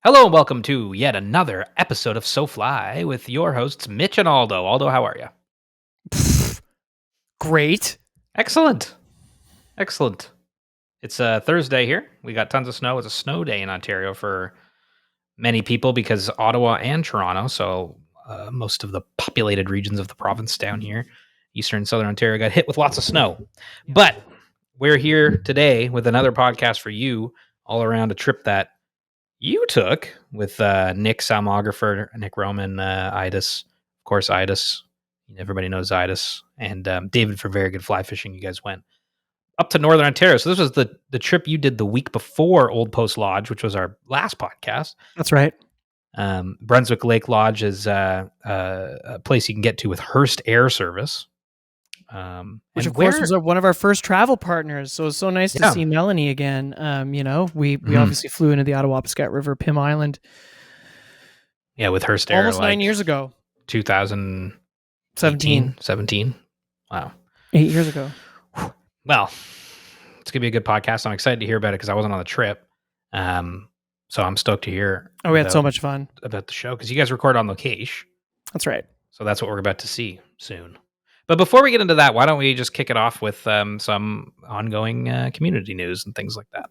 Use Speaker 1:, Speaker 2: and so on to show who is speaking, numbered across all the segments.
Speaker 1: Hello and welcome to yet another episode of So Fly with your hosts Mitch and Aldo. Aldo, how are you?
Speaker 2: Great.
Speaker 1: Excellent. It's Thursday here. We got tons of snow. It's a snow day in Ontario for many people because Ottawa and Toronto, so most of the populated regions of the province down here, eastern and southern Ontario, got hit with lots of snow. But we're here today with another podcast for you all around a trip that you took with Nick, Salmographer, Nick Roman, Aidas. Of course, Aidas. Everybody knows Aidas. And David for Very Good Fly Fishing. You guys went up to Northern Ontario. So this was the trip you did the week before Old Post Lodge, which was our last podcast.
Speaker 2: That's right.
Speaker 1: Brunswick Lake Lodge is a place you can get to with Hearst Air service.
Speaker 2: Which, of course, was one of our first travel partners. So it's so nice to see Melanie again. We obviously flew into the Ottawapiskat River, Pym Island.
Speaker 1: Yeah, with Hearst Air.
Speaker 2: Almost 9 years ago.
Speaker 1: 2017. 17. Wow.
Speaker 2: 8 years ago.
Speaker 1: Well, it's going to be a good podcast. I'm excited to hear about it because I wasn't on the trip. So I'm stoked to hear.
Speaker 2: Oh, we had so much fun.
Speaker 1: About the show because you guys record on location.
Speaker 2: That's right.
Speaker 1: So that's what we're about to see soon. But before we get into that, why don't we just kick it off with some ongoing community news and things like that?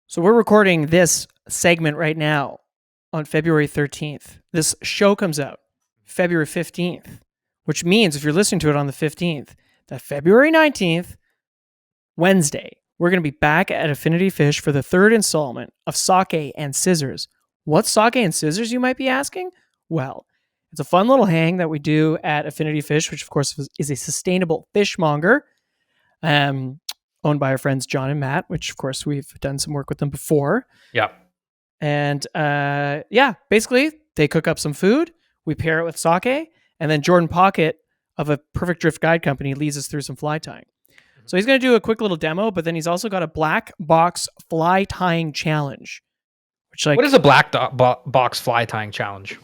Speaker 2: So we're recording this segment right now on February 13th. This show comes out February 15th, which means if you're listening to it on the 15th, that February 19th, Wednesday, we're going to be back at Affinity Fish for the third installment of Sake and Scissors. What's Sake and Scissors, you might be asking? Well, it's a fun little hang that we do at Affinity Fish, which of course is a sustainable fishmonger owned by our friends John and Matt, which of course we've done some work with them before.
Speaker 1: Yeah.
Speaker 2: And basically they cook up some food, we pair it with sake, and then Jordan Pocket of a Perfect Drift Guide Company leads us through some fly tying. So he's going to do a quick little demo, but then he's also got a black box fly tying challenge.
Speaker 1: What is a black box fly tying challenge?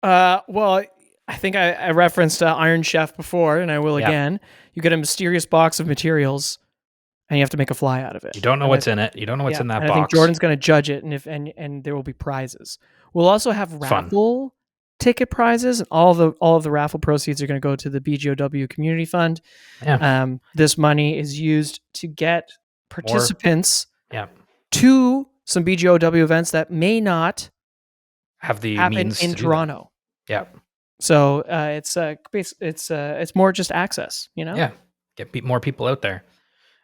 Speaker 2: Well, I think I referenced Iron Chef before, and I will again. You get a mysterious box of materials, and you have to make a fly out of it.
Speaker 1: You don't know what's in it. You don't know what's in that box.
Speaker 2: I think Jordan's going to judge it, and there will be prizes. We'll also have raffle ticket prizes, and all of the raffle proceeds are going to go to the BGOW Community Fund.
Speaker 1: Yeah.
Speaker 2: This money is used to get participants to some BGOW events that may not
Speaker 1: have the
Speaker 2: happen
Speaker 1: means
Speaker 2: in Toronto.
Speaker 1: Yeah.
Speaker 2: So it's more just access,
Speaker 1: Yeah. Get more people out there.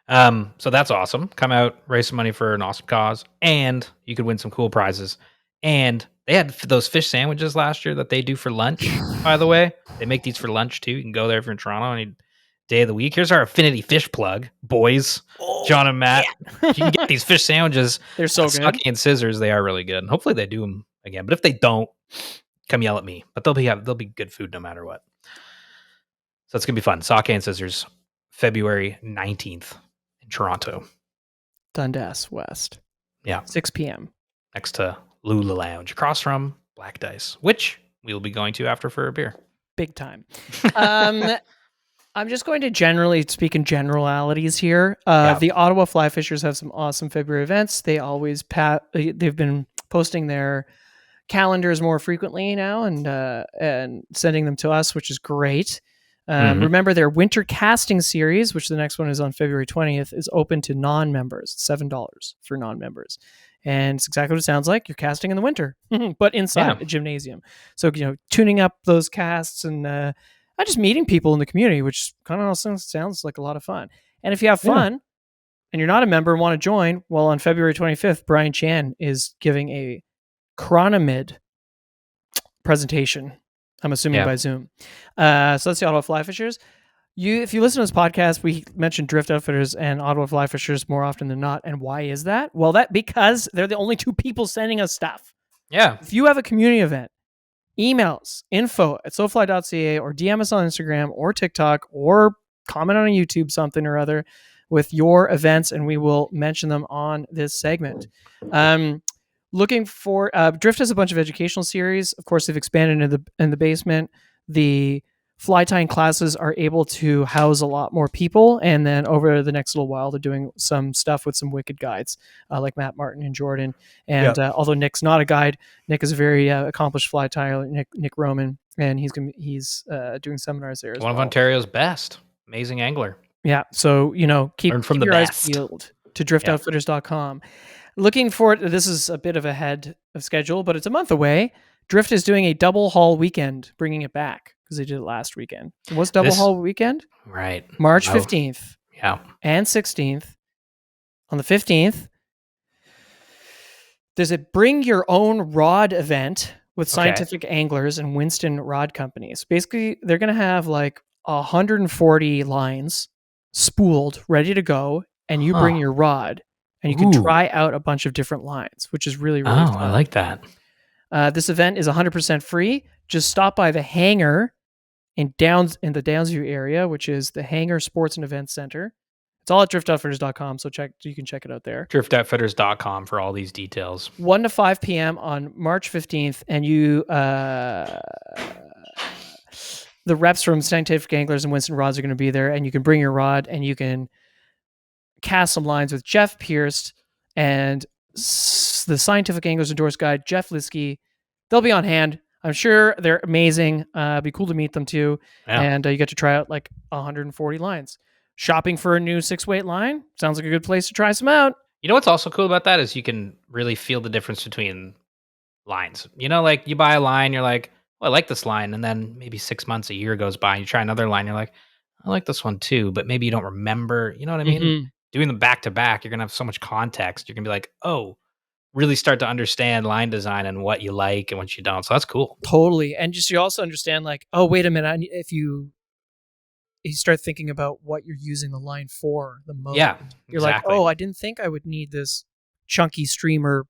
Speaker 1: So that's awesome. Come out, raise some money for an awesome cause, and you could win some cool prizes. And they had those fish sandwiches last year that they do for lunch, by the way. They make these for lunch too. You can go there if you're in Toronto any day of the week. Here's our Affinity Fish plug, boys. John and Matt. You can get these fish sandwiches.
Speaker 2: They're so good.
Speaker 1: Sake and Scissors, they are really good. And hopefully they do them again. But if they don't, come yell at me. But they'll be good food no matter what. So it's going to be fun. Sake and Scissors, February 19th in Toronto.
Speaker 2: Dundas West.
Speaker 1: Yeah.
Speaker 2: 6 p.m.
Speaker 1: Next to Lula Lounge, across from Black Dice, which we will be going to after for a beer.
Speaker 2: Big time. I'm just going to generally speak in generalities here. The Ottawa Fly Fishers have some awesome February events. They always they've been posting their calendars more frequently now and sending them to us, which is great. Remember their winter casting series, which the next one is on February 20th, is open to non-members. $7 for non-members. And it's exactly what it sounds like. You're casting in the winter, but inside a gymnasium. So, tuning up those casts and just meeting people in the community, which kind of sounds like a lot of fun. And if you have fun and you're not a member and want to join, well, on February 25th, Brian Chan is giving a Chronomid presentation. I'm assuming by Zoom. So that's the Ottawa Fly Fishers. If you listen to this podcast, we mention Drift Outfitters and Ottawa Fly Fishers more often than not. And why is that? Well, because they're the only two people sending us stuff.
Speaker 1: Yeah.
Speaker 2: If you have a community event, emails, info@sofly.ca, or DM us on Instagram or TikTok, or comment on YouTube something or other with your events, and we will mention them on this segment. Looking for Drift has a bunch of educational series. Of course, they've expanded in the basement. The fly tying classes are able to house a lot more people. And then over the next little while, they're doing some stuff with some wicked guides like Matt Martin and Jordan. And although Nick's not a guide, Nick is a very accomplished fly tyer, Nick Roman, and he's doing seminars there as
Speaker 1: One
Speaker 2: well.
Speaker 1: of Ontario's best. Amazing angler.
Speaker 2: Yeah. So, keep your eyes
Speaker 1: best.
Speaker 2: peeled to driftoutfitters.com. Looking forward, this is a bit of ahead of schedule, but it's a month away. Drift is doing a double haul weekend, bringing it back because they did it last weekend. What's double haul weekend?
Speaker 1: Right.
Speaker 2: March 15th.
Speaker 1: Yeah.
Speaker 2: And 16th. On the 15th, there's a bring your own rod event with Scientific Anglers and Winston Rod Companies. Basically, they're going to have like 140 lines spooled, ready to go, and you bring your rod and you can try out a bunch of different lines, which is really, really fun.
Speaker 1: I like that.
Speaker 2: This event is 100% free. Just stop by the hangar in the Downsview area, which is the Hangar Sports and Events Center. It's all at driftoutfitters.com, so you can check it out there.
Speaker 1: Driftoutfitters.com for all these details.
Speaker 2: 1 to 5 p.m. on March 15th, and the reps from Scientific Anglers and Winston Rods are going to be there, and you can bring your rod, and you can cast some lines with Jeff Pierce and the Scientific Anglers Endorsed Guide, Jeff Liskey. They'll be on hand. I'm sure they're amazing. It'd be cool to meet them too. Yeah. And you get to try out like 140 lines. Shopping for a new 6-weight line sounds like a good place to try some out.
Speaker 1: You know what's also cool about that is you can really feel the difference between lines. Like you buy a line, you're like, well, I like this line. And then maybe 6 months, a year goes by and you try another line. You're like, I like this one too, but maybe you don't remember. You know what I mean? Mm-hmm. Doing them back to back, you're going to have so much context. You're going to be like, oh, really start to understand line design and what you like and what you don't. So that's cool.
Speaker 2: Totally. And just you also understand like, oh, wait a minute. If you start thinking about what you're using the line for the most.
Speaker 1: Yeah,
Speaker 2: you're exactly. Like, oh, I didn't think I would need this chunky streamer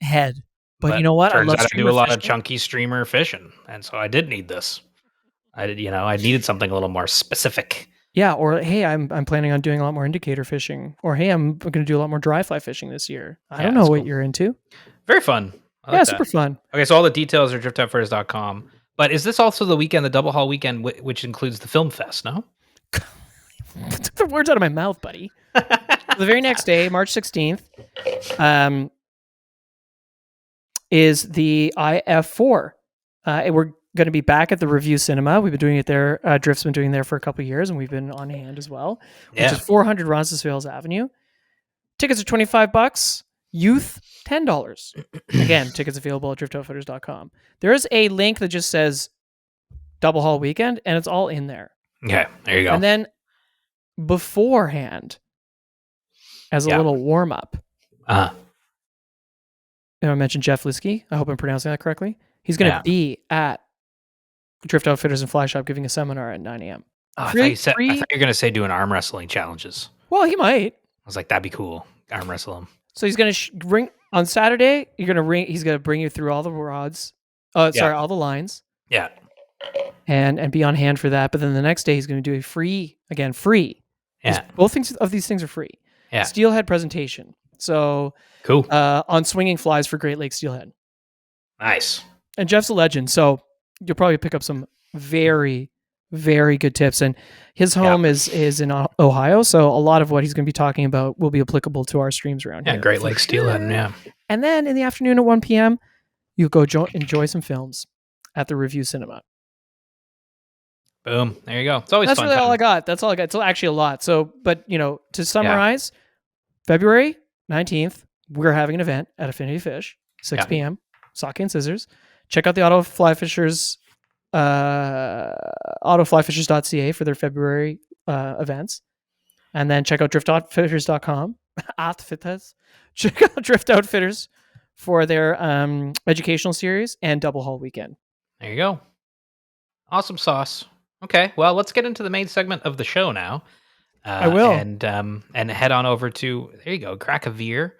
Speaker 2: head. But you know what?
Speaker 1: I do a lot of chunky streamer fishing. And so I did need this. I needed something a little more specific.
Speaker 2: Yeah, or hey, I'm planning on doing a lot more indicator fishing. Or hey, I'm going to do a lot more dry fly fishing this year. I don't know what you're into.
Speaker 1: Very fun.
Speaker 2: Super fun.
Speaker 1: Okay, so all the details are driftoutfitters.com. But is this also the weekend, the double haul weekend, which includes the film fest, no?
Speaker 2: Took the words out of my mouth, buddy. The very next day, March 16th, is the IF4. We're going to be back at the Review Cinema. We've been doing it there. Drift's been doing there for a couple of years, and we've been on hand as well, which is 400 Roncesvalles Avenue. Tickets are $25. Youth, $10. Again, tickets available at driftoutfitters.com. There is a link that just says double haul weekend, and it's all in there.
Speaker 1: Okay, there you go.
Speaker 2: And then beforehand, as a little warm up, I mentioned Jeff Liskey. I hope I'm pronouncing that correctly. He's going to be at Drift Outfitters and Fly Shop giving a seminar at 9 a.m.
Speaker 1: Oh, I thought you were going to say doing arm wrestling challenges.
Speaker 2: Well, he might.
Speaker 1: I was like, that'd be cool. Arm wrestle him.
Speaker 2: So he's going to bring on Saturday. He's going to bring you through all the rods. All the lines.
Speaker 1: Yeah.
Speaker 2: And be on hand for that. But then the next day he's going to do a free. Yeah. Both of these things are free.
Speaker 1: Yeah.
Speaker 2: Steelhead presentation. So
Speaker 1: cool.
Speaker 2: On swinging flies for Great Lakes steelhead.
Speaker 1: Nice.
Speaker 2: And Jeff's a legend, so you'll probably pick up some very, very good tips. And his home is in Ohio, so a lot of what he's going to be talking about will be applicable to our streams around here.
Speaker 1: Yeah, Great Lakes steelhead, yeah.
Speaker 2: And then in the afternoon at 1 p.m., you go enjoy some films at the Review Cinema.
Speaker 1: Boom. There you go. It's always
Speaker 2: That's
Speaker 1: fun.
Speaker 2: Really all I got. That's all I got. It's actually a lot. So, but, to summarize, February 19th, we're having an event at Affinity Fish, 6 p.m., Sock and Scissors. Check out the Auto Fly Fishers, autoflyfishers.ca for their February events. And then check out driftoutfitters.com. Outfitters. Check out Drift Outfitters for their educational series and Double Haul Weekend.
Speaker 1: There you go. Awesome sauce. Okay, well, let's get into the main segment of the show now.
Speaker 2: I will.
Speaker 1: And head on over to, there you go, crack a veer.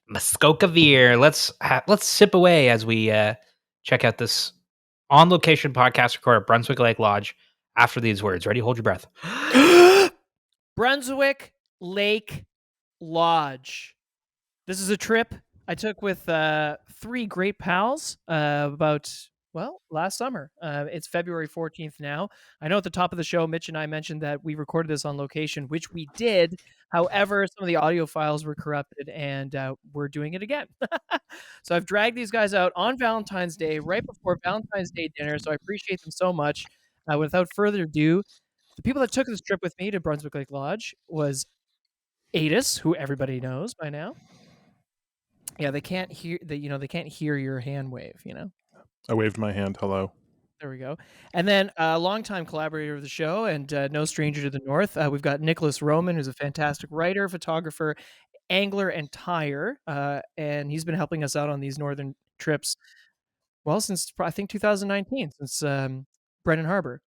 Speaker 1: Muskoka veer. Let's sip away as we check out this on-location podcast recorded at Brunswick Lake Lodge after these words. Ready? Hold your breath.
Speaker 2: Brunswick Lake Lodge. This is a trip I took with 3 great pals about Well, last summer. It's February 14th now. I know at the top of the show, Mitch and I mentioned that we recorded this on location, which we did. However, some of the audio files were corrupted, and we're doing it again. So I've dragged these guys out on Valentine's Day, right before Valentine's Day dinner. So I appreciate them so much. Without further ado, the people that took this trip with me to Brunswick Lake Lodge was Aidas, who everybody knows by now. Yeah, they can't hear they can't hear your hand wave.
Speaker 3: I waved my hand. Hello.
Speaker 2: There we go. And then a longtime collaborator of the show and no stranger to the north, we've got Nick Roman, who's a fantastic writer, photographer, angler, and tyer. And he's been helping us out on these northern trips, well, since I think 2019, since Brennan Harbor.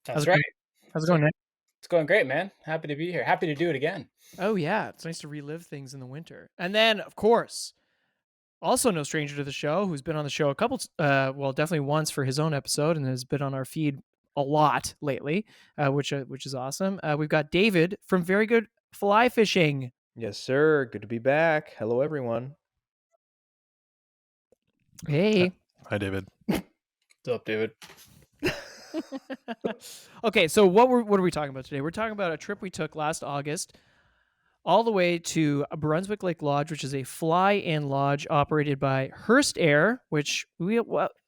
Speaker 4: That's right.
Speaker 2: How's it going, Nick?
Speaker 4: It's going great, man. Happy to be here. Happy to do it again.
Speaker 2: Oh, yeah. It's nice to relive things in the winter. And then, of course, also no stranger to the show, who's been on the show a couple, definitely once for his own episode, and has been on our feed a lot lately, which is awesome. We've got David from Very Good Fly Fishing.
Speaker 5: Yes, sir. Good to be back. Hello, everyone.
Speaker 2: Hey.
Speaker 3: Hi, David.
Speaker 4: What's up, David?
Speaker 2: Okay, so what are we talking about today? We're talking about a trip we took last August all the way to Brunswick Lake Lodge, which is a fly-in lodge operated by Hearst Air, which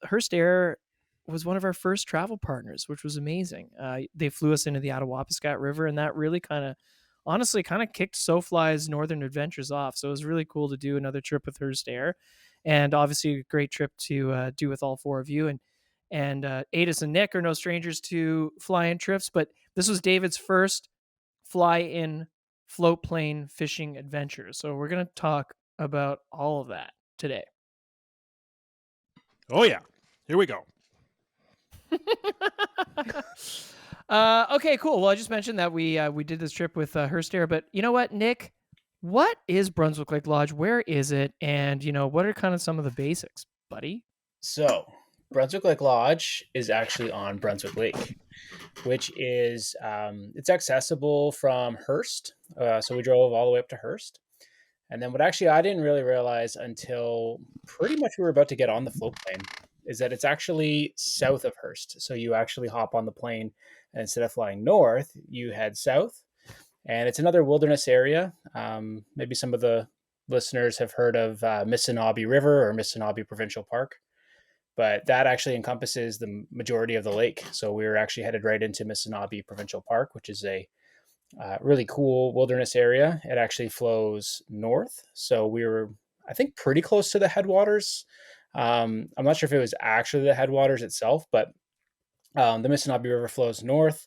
Speaker 2: Hearst Air was one of our first travel partners, which was amazing. They flew us into the Attawapiskat River, and that really honestly kicked SoFly's northern adventures off. So it was really cool to do another trip with Hearst Air, and obviously a great trip to do with all four of you. And Aidas and Nick are no strangers to fly-in trips, but this was David's first fly-in float plane fishing adventures. So we're going to talk about all of that today.
Speaker 3: Oh, yeah. Here we go.
Speaker 2: Okay, cool. Well, I just mentioned that we did this trip with Hearst Air, but you know what, Nick? What is Brunswick Lake Lodge? Where is it? And, what are kind of some of the basics, buddy?
Speaker 4: So, Brunswick Lake Lodge is actually on Brunswick Lake, which is it's accessible from Hurst. So we drove all the way up to Hurst. And then what actually I didn't really realize until pretty much we were about to get on the float plane is that it's actually south of Hurst. So you actually hop on the plane, and instead of flying north, you head south. And it's another wilderness area. Maybe some of the listeners have heard of Missinaba River or Missinaba Provincial Park. But that actually encompasses the majority of the lake. So we were actually headed right into Missinaba Provincial Park, which is a really cool wilderness area. It actually flows north. So we were, I think, pretty close to the headwaters. I'm not sure if it was actually the headwaters itself, but the Missinaba River flows north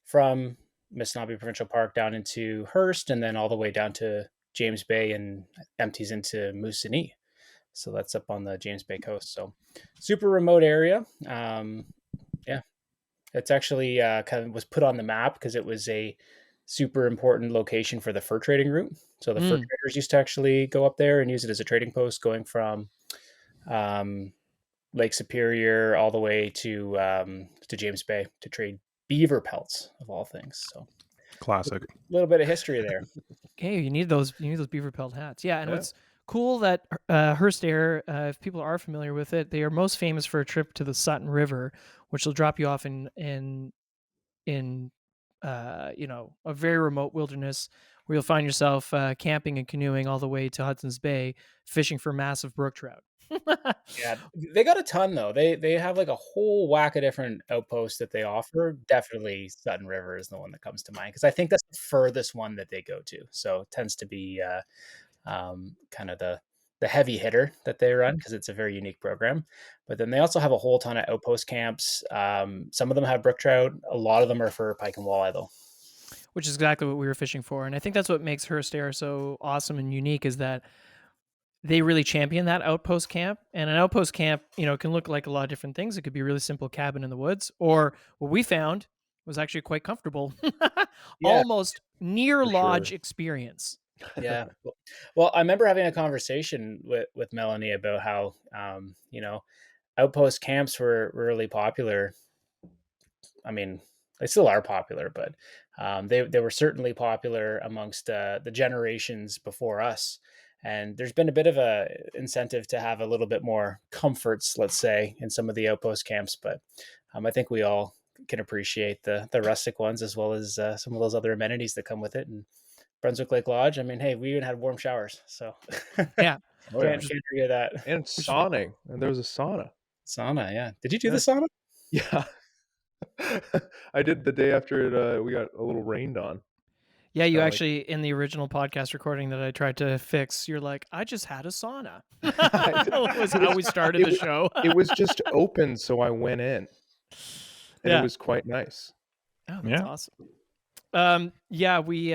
Speaker 4: from Missinaba Provincial Park down into Hurst and then all the way down to James Bay and empties into Moosonee. So that's up on the James Bay coast. So super remote area. Yeah, it's actually kind of was put on the map because it was a super important location for the fur trading route. So the fur traders used to actually go up there and use it as a trading post going from Lake Superior all the way to James Bay to trade beaver pelts of all things. So
Speaker 3: classic.
Speaker 4: A little bit of history there.
Speaker 2: Okay, you need those beaver pelt hats. Yeah, and what's cool that Hearst Air, if people are familiar with it, they are most famous for a trip to the Sutton River, which will drop you off in a very remote wilderness where you'll find yourself camping and canoeing all the way to Hudson's Bay, fishing for massive brook trout.
Speaker 4: Yeah, they got a ton though. They have like a whole whack of different outposts that they offer. Definitely Sutton River is the one that comes to mind because I think that's the furthest one that they go to. So it tends to be kind of the heavy hitter that they run because it's a very unique program. But then they also have a whole ton of outpost camps. Some of them have brook trout. A lot of them are for pike and walleye though.
Speaker 2: Which is exactly what we were fishing for. And I think that's what makes Hearst Air so awesome and unique is that they really champion that outpost camp. And an outpost camp, can look like a lot of different things. It could be a really simple cabin in the woods, or what we found was actually quite comfortable, almost near lodge experience.
Speaker 4: Yeah. Well, I remember having a conversation with Melanie about how, outpost camps were really popular. I mean, they still are popular, but they were certainly popular amongst the generations before us. And there's been a bit of a incentive to have a little bit more comforts, let's say, in some of the outpost camps. But I think we all can appreciate the rustic ones as well as some of those other amenities that come with it. And Brunswick Lake Lodge, I mean, hey, we even had warm showers, so
Speaker 2: Yeah.
Speaker 4: can't argue that.
Speaker 5: And sauning. And there was a sauna.
Speaker 4: Sauna, yeah. Did you do the sauna?
Speaker 5: Yeah. I did the day after we got a little rained on.
Speaker 2: Yeah, you
Speaker 5: like-
Speaker 2: actually, in the original podcast recording that I tried to fix, you're like, I just had a sauna.
Speaker 5: did.
Speaker 2: That was how we started the show.
Speaker 5: It was just open, so I went in. And
Speaker 2: Yeah.
Speaker 5: it was quite nice.
Speaker 2: Oh, that's
Speaker 3: Yeah.
Speaker 2: awesome. Yeah, we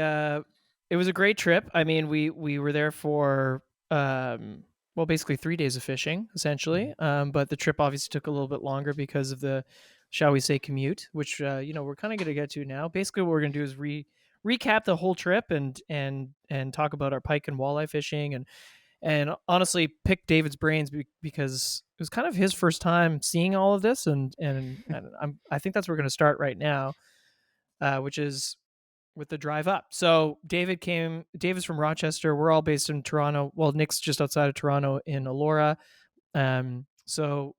Speaker 2: it was a great trip. I mean, we were there for well, basically 3 days of fishing, essentially. But the trip obviously took a little bit longer because of the, shall we say, commute, which we're kind of going to get to now. Basically, what we're going to do is recap the whole trip and talk about our pike and walleye fishing and honestly pick David's brains because it was kind of his first time seeing all of this, and I think that's where we're going to start right now, which is with the drive up. So David's from Rochester. We're all based in Toronto. Well, Nick's just outside of Toronto in Elora. So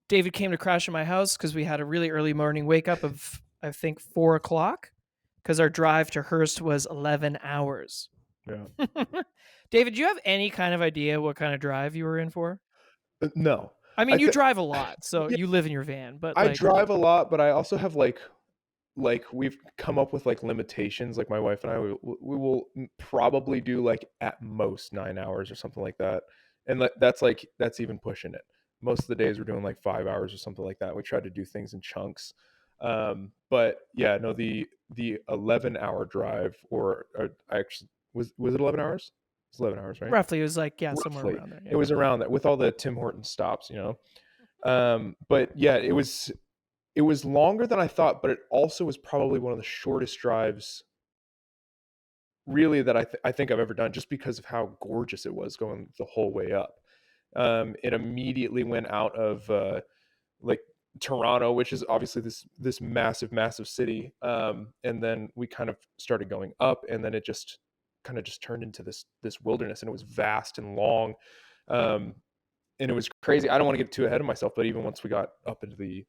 Speaker 2: David came to crash at my house because we had a really early morning wake up of, I think, 4 o'clock, because our drive to Hurst was 11 hours.
Speaker 5: Yeah.
Speaker 2: David, do you have any kind of idea what kind of drive you were in for?
Speaker 5: No.
Speaker 2: I mean,
Speaker 5: I
Speaker 2: you
Speaker 5: thi-
Speaker 2: drive a lot, so
Speaker 5: Yeah.
Speaker 2: you live in your van, but
Speaker 5: I
Speaker 2: like,
Speaker 5: drive a lot, but I also have like we've come up with like limitations. Like my wife and I, we will probably do like at most 9 hours or something like that, and that's even pushing it. Most of the days we're doing like 5 hours or something like that. We try to do things in chunks, but yeah, no, the 11-hour drive, or I actually was it 11 hours? It's 11 hours, right?
Speaker 2: roughly, it was like, yeah, somewhere
Speaker 5: Roughly.
Speaker 2: around there.
Speaker 5: It was around that with all the Tim Horton stops, but yeah, it was longer than I thought, but it also was probably one of the shortest drives really that I think I've ever done, just because of how gorgeous it was going the whole way up. It immediately went out of like Toronto, which is obviously this massive city, and then we kind of started going up, and then it just kind of just turned into this wilderness, and it was vast and long, and it was crazy. I don't want to get too ahead of myself, but even once we got up into the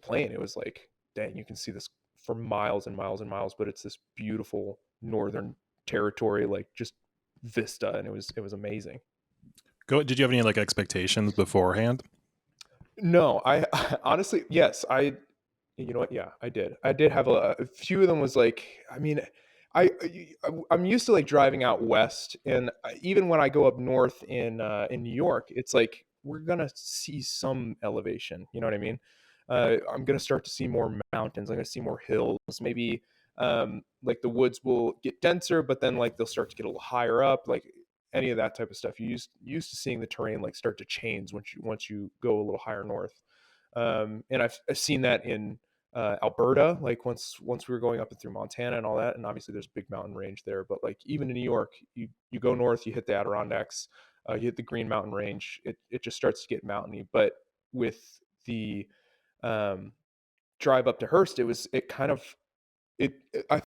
Speaker 5: plane, it was like, dang, you can see this for miles and miles and miles, but it's this beautiful northern territory, like just vista, and it was amazing.
Speaker 3: Did you have any like expectations beforehand?
Speaker 5: No, I honestly, yes, you know what? Yeah, I did. I did have a few of them. Was like, I mean, I'm used to like driving out west, and even when I go up north in New York, it's like we're gonna see some elevation. You know what I mean? I'm gonna start to see more mountains. I'm gonna see more hills. Maybe like the woods will get denser, but then like they'll start to get a little higher up. Like any of that type of stuff. You used to seeing the terrain like start to change once you go a little higher north. And I've seen that in Alberta, like once we were going up and through Montana and all that, and obviously there's a big mountain range there, but like even in New York, you go north, you hit the Adirondacks, you hit the Green Mountain Range, it just starts to get mountainy. But with the drive up to Hearst, I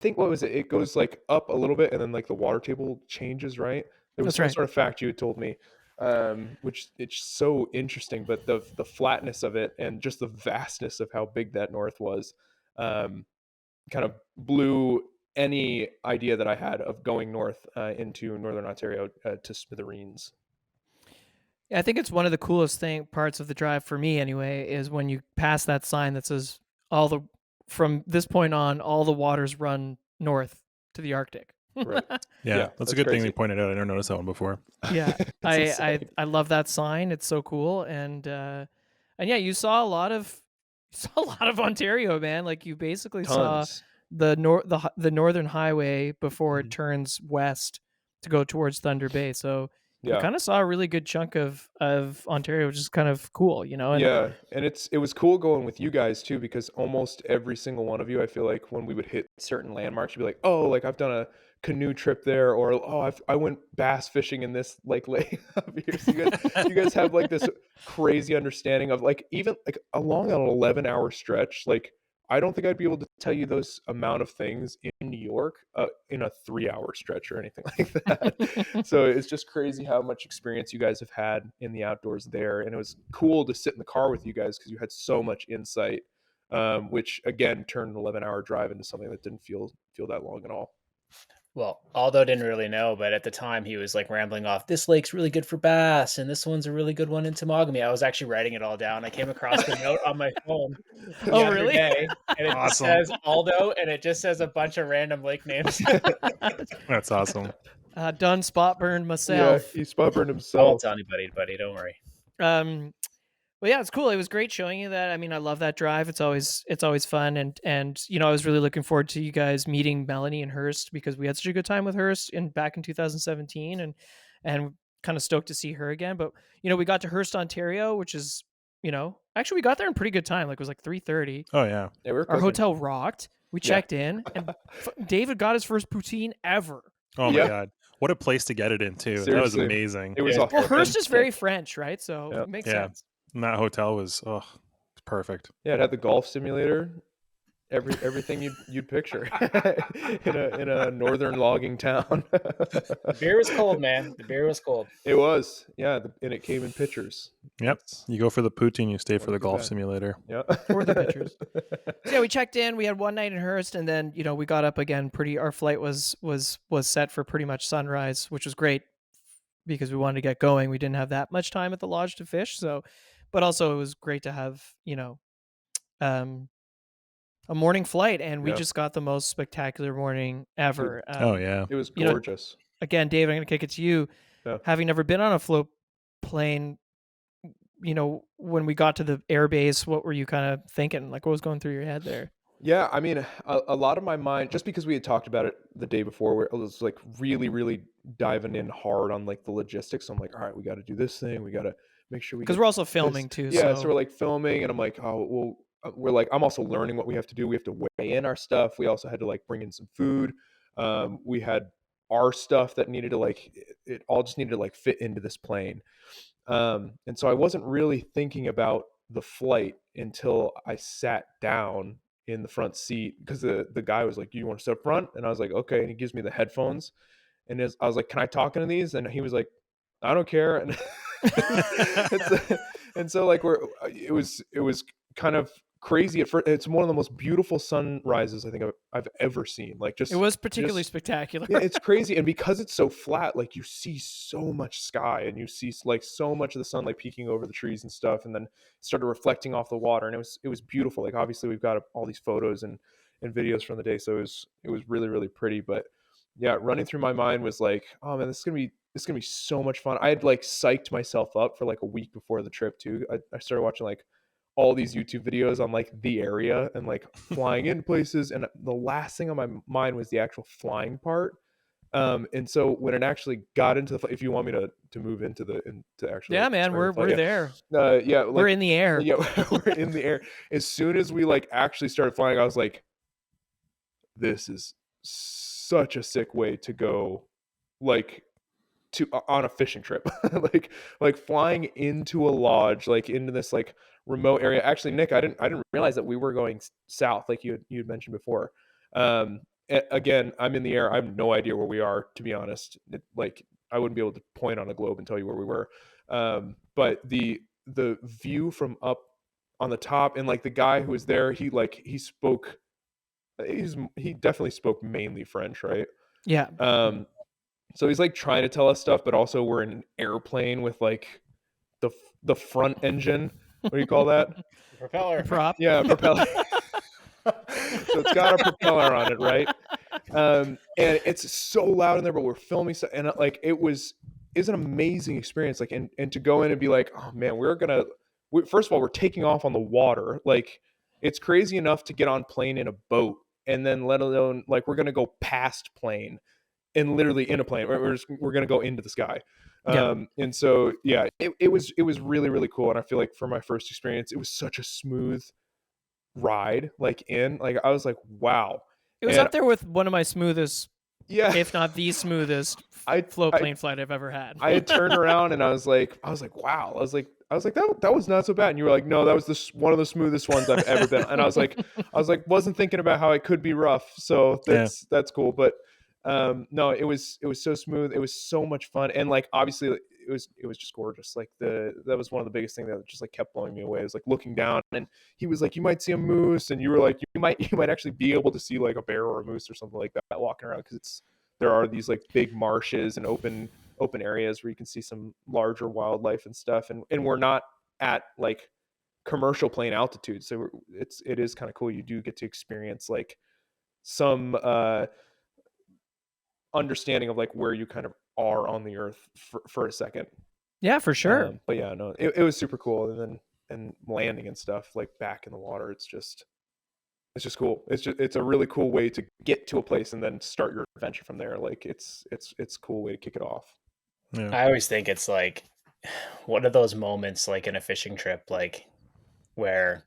Speaker 5: think, what was it? It goes like up a little bit, and then like the water table changes, right? There was
Speaker 2: That's
Speaker 5: some
Speaker 2: right.
Speaker 5: sort of fact you had told me, which it's so interesting, but the flatness of it and just the vastness of how big that north was, kind of blew any idea that I had of going north into Northern Ontario to smithereens.
Speaker 2: Yeah, I think it's one of the coolest parts of the drive for me anyway, is when you pass that sign that says from this point on, all the waters run north to the Arctic.
Speaker 5: Right.
Speaker 3: Yeah, that's a good thing
Speaker 5: crazy.
Speaker 3: they pointed out. I never noticed that one before.
Speaker 2: Yeah,
Speaker 5: It's
Speaker 2: I
Speaker 5: insane.
Speaker 2: love that sign. It's so cool, and yeah, you saw a lot of Ontario, man. Like you basically saw
Speaker 5: Tons.
Speaker 2: the northern highway before it
Speaker 5: Mhm.
Speaker 2: turns west to go towards Thunder Bay. So you
Speaker 5: Yeah.
Speaker 2: kind of saw a really good chunk of Ontario, which is kind of cool, you know. And
Speaker 5: Yeah, and it was cool going with you guys too, because almost every single one of you, I feel like when we would hit certain landmarks, you'd be like, oh, like I've done a canoe trip there, or oh, I went bass fishing in this lake up here. So you guys have like this crazy understanding of like, even like along an 11-hour stretch, like I don't think I'd be able to tell you those amount of things in New York in a 3-hour stretch or anything like that. So it's just crazy how much experience you guys have had in the outdoors there. And it was cool to sit in the car with you guys because you had so much insight, which again turned an 11-hour drive into something that didn't feel that long at all.
Speaker 4: Well, Aldo didn't really know, but at the time he was like rambling off, this lake's really good for bass, and this one's a really good one in Temagami. I was actually writing it all down. I came across the note on my phone the
Speaker 2: Oh,
Speaker 4: other
Speaker 2: really?
Speaker 4: day, and it just
Speaker 1: Awesome.
Speaker 4: says Aldo, and it just says a bunch of random lake names.
Speaker 3: That's awesome.
Speaker 2: Done spot burned
Speaker 5: Yeah,
Speaker 2: myself.
Speaker 5: he spot burned
Speaker 4: I won't
Speaker 5: himself.
Speaker 4: tell anybody, buddy. Don't worry.
Speaker 2: Well, yeah, it's cool. It was great showing you that. I mean, I love that drive. It's always fun, and you know, I was really looking forward to you guys meeting Melanie and Hurst because we had such a good time with Hurst back in 2017, and kind of stoked to see her again. But you know, we got to Hearst, Ontario, which is, you know, actually we got there in pretty good time. Like it was like 3:30.
Speaker 3: Oh yeah.
Speaker 5: Yeah, we were
Speaker 2: Our
Speaker 5: cooking.
Speaker 2: hotel rocked. We
Speaker 5: Yeah.
Speaker 2: checked in, and David got his first poutine ever.
Speaker 3: Oh my
Speaker 5: Yeah.
Speaker 3: God. What a place to get it in too. That was
Speaker 5: Seriously.
Speaker 3: amazing.
Speaker 5: It was
Speaker 4: Yeah.
Speaker 2: Well, Hurst is very
Speaker 5: authentic.
Speaker 2: French, right? So
Speaker 5: Yeah.
Speaker 2: it makes
Speaker 3: Yeah.
Speaker 2: sense.
Speaker 3: And that hotel was perfect.
Speaker 5: Yeah, it had the golf simulator, everything you'd picture in a northern logging town.
Speaker 4: The beer was cold, man. The beer was cold.
Speaker 5: It was, yeah, and it came in pitchers.
Speaker 3: Yep. You go for the poutine, you stay for the
Speaker 5: Wasn't too
Speaker 3: golf
Speaker 5: bad.
Speaker 3: simulator.
Speaker 5: Yeah,
Speaker 2: Or the pictures. So yeah, we checked in. We had one night in Hearst, and then you know we got up again. Our flight was set for pretty much sunrise, which was great because we wanted to get going. We didn't have that much time at the lodge to fish, so but also it was great to have a morning flight, and we
Speaker 5: Yeah.
Speaker 2: just got the most spectacular morning ever.
Speaker 3: Oh yeah.
Speaker 5: it was
Speaker 2: You know,
Speaker 5: gorgeous.
Speaker 2: Again, Dave, I'm going to kick it to you.
Speaker 5: Yeah.
Speaker 2: Having never been on a float plane, you know, when we got to the air base, what were you kind of thinking? Like, what was going through your head there?
Speaker 5: Yeah, I mean, a lot of my mind, just because we had talked about it the day before, where it was like really, really diving in hard on like the logistics. I'm like, all right, we got to do this thing. We got to make sure we
Speaker 2: Because
Speaker 5: get
Speaker 2: we're also
Speaker 5: this.
Speaker 2: filming too.
Speaker 5: Yeah, so we're like filming, and I'm like, oh, well, we're like, I'm also learning what we have to do. We have to weigh in our stuff. We also had to like bring in some food. We had our stuff that needed to like, it all just needed to like fit into this plane. And so I wasn't really thinking about the flight until I sat down in the front seat because the guy was like, you want to sit up front? And I was like, okay. And he gives me the headphones, and I was like, can I talk into these? And he was like, I don't care. And and so like it was kind of crazy at first. It's one of the most beautiful sunrises I think I've ever seen. Like just
Speaker 2: it was particularly
Speaker 5: just-
Speaker 2: spectacular.
Speaker 5: yeah, it's crazy. And because it's so flat, like you see so much sky, and you see like so much of the sun like peeking over the trees and stuff, and then it started reflecting off the water, and it was beautiful. Like obviously we've got all these photos and videos from the day, so it was really, really pretty. But yeah, running through my mind was like, oh man, this is gonna be so much fun. I had like psyched myself up for like a week before the trip too. I started watching like all these YouTube videos on like the area and like flying into places, and the last thing on my mind was the actual flying part. And so when it actually got into if you want me to move into actually
Speaker 2: Yeah, man, we're there.
Speaker 5: yeah, like,
Speaker 2: We're in the air.
Speaker 5: yeah, we're in the air. As soon as we like actually started flying, I was like, this is such a sick way to go, like on a fishing trip. like flying into a lodge, like into this like remote area. Actually, Nick, I didn't realize that we were going south, like you had mentioned before. Again, I'm in the air. I have no idea where we are, to be honest. Like I wouldn't be able to point on a globe and tell you where we were. But the view from up on the top, and like the guy who was there, he definitely spoke mainly French, right?
Speaker 2: Yeah.
Speaker 5: So he's like trying to tell us stuff, but also we're in an airplane with like the front engine. What do you call that?
Speaker 4: Propeller.
Speaker 2: Prop.
Speaker 5: Yeah, propeller. So it's got a propeller on it, right? And it's so loud in there, but we're filming stuff, and like it's an amazing experience. Like, and to go in and be like, oh man, first of all, we're taking off on the water. Like, it's crazy enough to get on plane in a boat, and then let alone like we're gonna go past plane. And literally in a plane, we're gonna go into the sky, and so yeah, it was really, really cool. And I feel like for my first experience, it was such a smooth ride. Like I was like, wow,
Speaker 2: It was
Speaker 5: And-
Speaker 2: up there with one of my smoothest,
Speaker 5: yeah.
Speaker 2: if not the smoothest,
Speaker 5: I
Speaker 2: float plane flight I've ever had.
Speaker 5: I had turned around and I was like, wow. I was like, that was not so bad. And you were like, no, that was one of the smoothest ones I've ever been. And I was like, wasn't thinking about how it could be rough. So that's cool. But no, it was so smooth. It was so much fun. And like, obviously it was just gorgeous. Like that was one of the biggest things that just like kept blowing me away. It was like looking down, and he was like, you might see a moose. And you were like, you might actually be able to see like a bear or a moose or something like that walking around. Cause there are these like big marshes and open areas where you can see some larger wildlife and stuff. And we're not at like commercial plane altitude. So it is kind of cool. You do get to experience like some understanding of like where you kind of are on the earth for a second.
Speaker 2: Yeah, for sure.
Speaker 5: But yeah, no, it was super cool. And landing and stuff like back in the water. It's just cool. It's a really cool way to get to a place and then start your adventure from there. Like it's a cool way to kick it off.
Speaker 3: Yeah.
Speaker 4: I always think it's like one of those moments like in a fishing trip, like where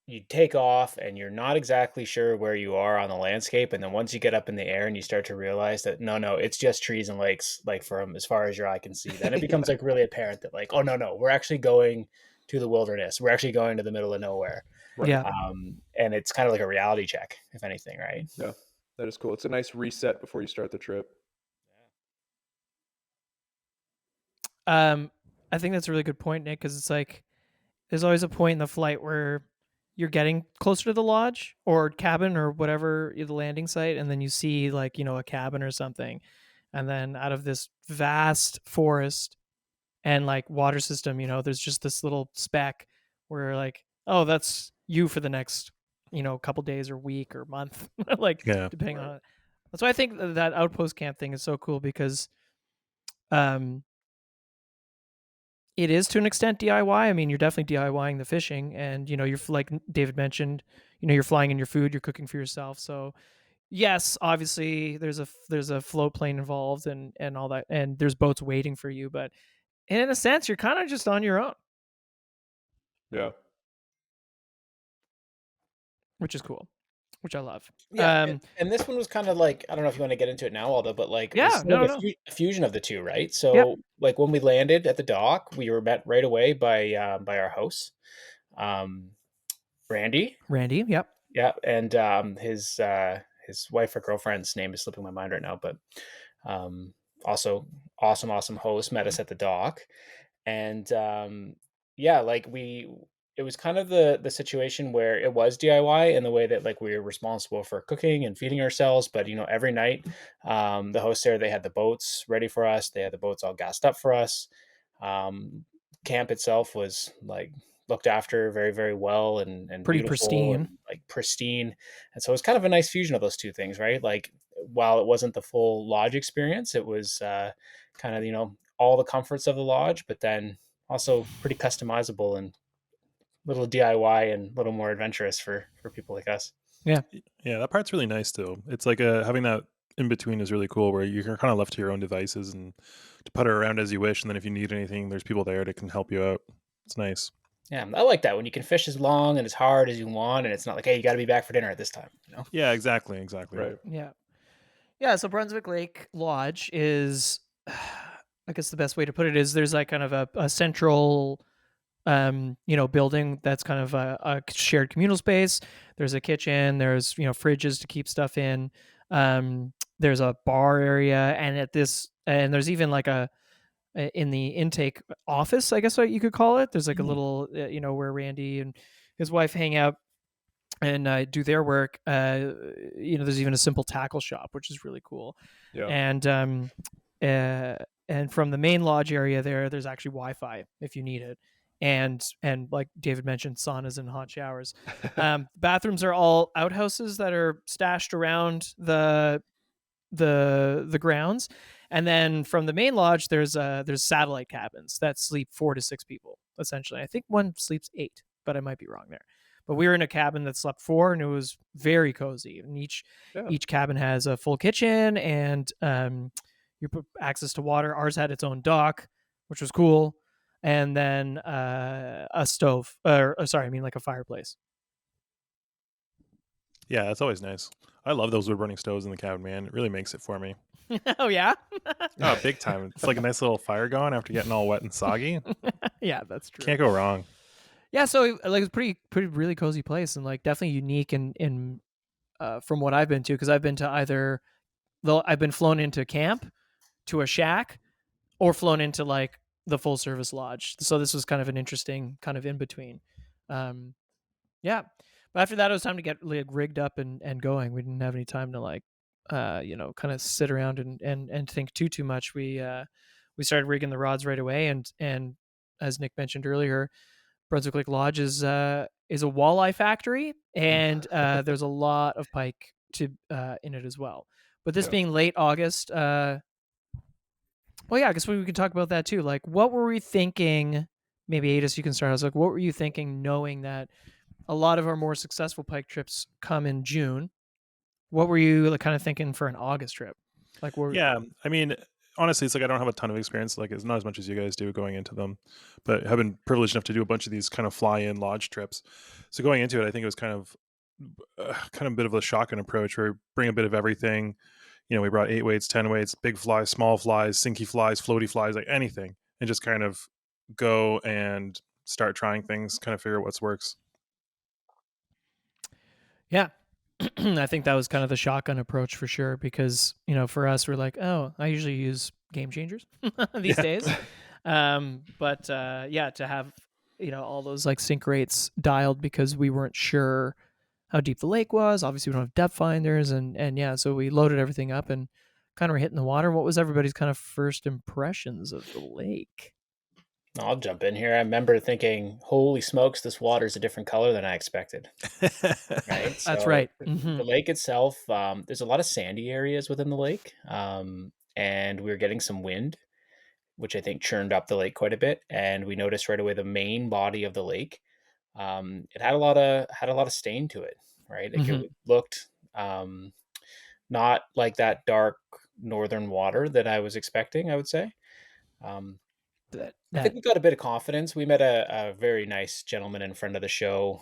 Speaker 4: you take off and you're not exactly sure where you are on the landscape. And then once you get up in the air and you start to realize that, no, it's just trees and lakes, like from as far as your eye can see, then it becomes like really apparent that like, oh, no, we're actually going to the wilderness. We're actually going to the middle of nowhere.
Speaker 5: Right.
Speaker 2: Yeah.
Speaker 4: And it's kind of like a reality check, if anything, right?
Speaker 5: Yeah, that is cool. It's a nice reset before you start the trip.
Speaker 2: I think that's a really good point, Nick, because it's like there's always a point in the flight where you're getting closer to the lodge or cabin or whatever the landing site, and then you see like, a cabin or something, and then out of this vast forest and like water system, there's just this little speck where like, oh, that's you for the next, couple days or week or month, like depending on it. That's why I think that outpost camp thing is so cool, because it is to an extent DIY. I mean, you're definitely DIYing the fishing, and you're, like David mentioned, you're flying in your food, you're cooking for yourself. So yes, obviously there's a float plane involved and all that, and there's boats waiting for you, but in a sense you're kind of just on your own.
Speaker 5: Yeah.
Speaker 2: Which is cool, which I love.
Speaker 4: Yeah, and this one was kind of like, I don't know if you want to get into it now, Aldo, but like,
Speaker 2: yeah,
Speaker 4: a fusion of the two, right? So like when we landed at the dock, we were met right away by our host, Randy.
Speaker 2: Yep.
Speaker 4: Yeah, and his wife or girlfriend's name is slipping my mind right now, but also awesome host, met us at the dock, and like it was kind of the situation where it was DIY in the way that like we were responsible for cooking and feeding ourselves. But, every night, the hosts there, they had the boats ready for us. They had the boats all gassed up for us. Camp itself was like looked after very, very well and
Speaker 2: pretty
Speaker 4: pristine. And, like pristine. And so it was kind of a nice fusion of those two things, right? Like while it wasn't the full lodge experience, it was kind of, all the comforts of the lodge, but then also pretty customizable and little DIY and a little more adventurous for people like us.
Speaker 3: Yeah, that part's really nice too. It's like having that in between is really cool, where you're kind of left to your own devices and to putter around as you wish. And then if you need anything, there's people there that can help you out. It's nice.
Speaker 4: Yeah, I like that when you can fish as long and as hard as you want, and it's not like, hey, you got to be back for dinner at this time.
Speaker 3: Yeah, exactly.
Speaker 5: Right.
Speaker 2: Yeah. So Brunswick Lake Lodge is, I guess the best way to put it is there's like kind of a central building that's kind of a shared communal space. There's a kitchen, there's fridges to keep stuff in, there's a bar area, and there's even like in the intake office, I guess what you could call it, there's like a little where Randy and his wife hang out and do their work. There's even a simple tackle shop, which is really cool. And from the main lodge area there's actually Wi-Fi if you need it. And like David mentioned, saunas and hot showers. Bathrooms are all outhouses that are stashed around the grounds. And then from the main lodge, there's satellite cabins that sleep 4 to 6 people, essentially. I think one sleeps 8, but I might be wrong there. But we were in a cabin that slept 4, and it was very cozy. And each cabin has a full kitchen and you put access to water. Ours had its own dock, which was cool. And then a stove, like a fireplace.
Speaker 3: Yeah, that's always nice. I love those wood burning stoves in the cabin, man. It really makes it for me.
Speaker 2: Oh, yeah?
Speaker 3: Oh, big time. It's like a nice little fire going after getting all wet and soggy.
Speaker 2: Yeah, that's true.
Speaker 3: Can't go wrong.
Speaker 2: Yeah, so like it's pretty really cozy place and like definitely unique in from what I've been to, because I've been to either I've been flown into camp, to a shack, or flown into like the full service lodge. So this was kind of an interesting kind of in between. Yeah, but after that it was time to get like rigged up and going. We didn't have any time to like kind of sit around and think too much. We started rigging the rods right away, and as Nick mentioned earlier, Brunswick Lake Lodge is a walleye factory, and there's a lot of pike to in it as well. But this being late August, well, yeah, I guess we could talk about that too. Like, what were we thinking? Maybe Aidas, you can start us. Like, what were you thinking, knowing that a lot of our more successful pike trips come in June? What were you like, kind of thinking for an August trip? Like,
Speaker 3: Yeah, I mean, honestly, it's like I don't have a ton of experience. Like, it's not as much as you guys do going into them, but have been privileged enough to do a bunch of these kind of fly-in lodge trips. So going into it, I think it was kind of a bit of a shotgun approach where we bring a bit of everything. You know, we brought 8 weights, 10 weights, big flies, small flies, sinky flies, floaty flies, like anything, and just kind of go and start trying things, kind of figure out what works.
Speaker 2: Yeah. I think that was kind of the shotgun approach for sure, because, for us, we're like, oh, I usually use game changers these days. But to have, all those like sync rates dialed, because we weren't sure how deep the lake was. Obviously we don't have depth finders, and yeah, so we loaded everything up and kind of were hitting the water. What was everybody's kind of first impressions of the lake?
Speaker 4: I'll jump in here. I remember thinking, holy smokes, this water is a different color than I expected. Right?
Speaker 2: That's right.
Speaker 4: The lake itself, there's a lot of sandy areas within the lake, and we were getting some wind, which I think churned up the lake quite a bit. And we noticed right away the main body of the lake, it had a lot of stain to it. Right? Like it looked not like that dark northern water that I was expecting, I would say. I think we got a bit of confidence. We met a very nice gentleman and friend of the show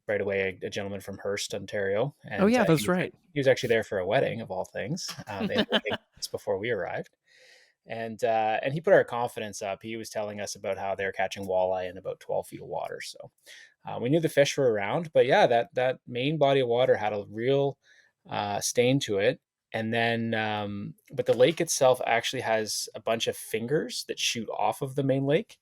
Speaker 4: right away, a gentleman from Hearst, Ontario. And,
Speaker 2: oh, yeah, that's right.
Speaker 4: He was actually there for a wedding, of all things. They had weddings before we arrived. And he put our confidence up. He was telling us about how they're catching walleye in about 12 feet of water. So we knew the fish were around. But yeah, that main body of water had a real stain to it. And then, but the lake itself actually has a bunch of fingers that shoot off of the main lake.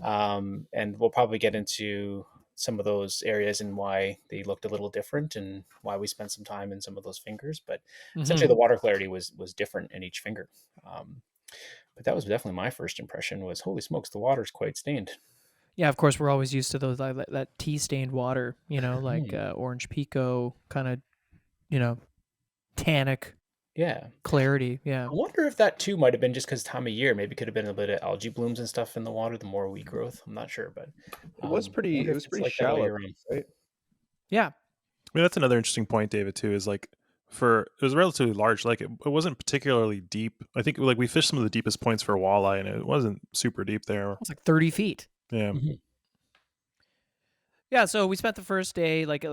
Speaker 4: And we'll probably get into some of those areas and why they looked a little different and why we spent some time in some of those fingers. But essentially the water clarity was different in each finger. But that was definitely my first impression was, holy smokes, the water's quite stained.
Speaker 2: Yeah, of course, we're always used to those that tea-stained water, like orange pico, kind of, tannic.
Speaker 4: Yeah.
Speaker 2: Clarity. Yeah.
Speaker 4: I wonder if that too might have been just because time of year. Maybe could have been a bit of algae blooms and stuff in the water, the more weed growth. I'm not sure, but
Speaker 5: it was pretty
Speaker 4: like
Speaker 5: shallow, right?
Speaker 2: Yeah.
Speaker 3: I mean, that's another interesting point, David, too, is like it was a relatively large lake. It wasn't particularly deep. I think like we fished some of the deepest points for walleye, and it wasn't super deep there.
Speaker 2: It was like 30 feet.
Speaker 3: Yeah.
Speaker 2: Yeah, so we spent the first day, like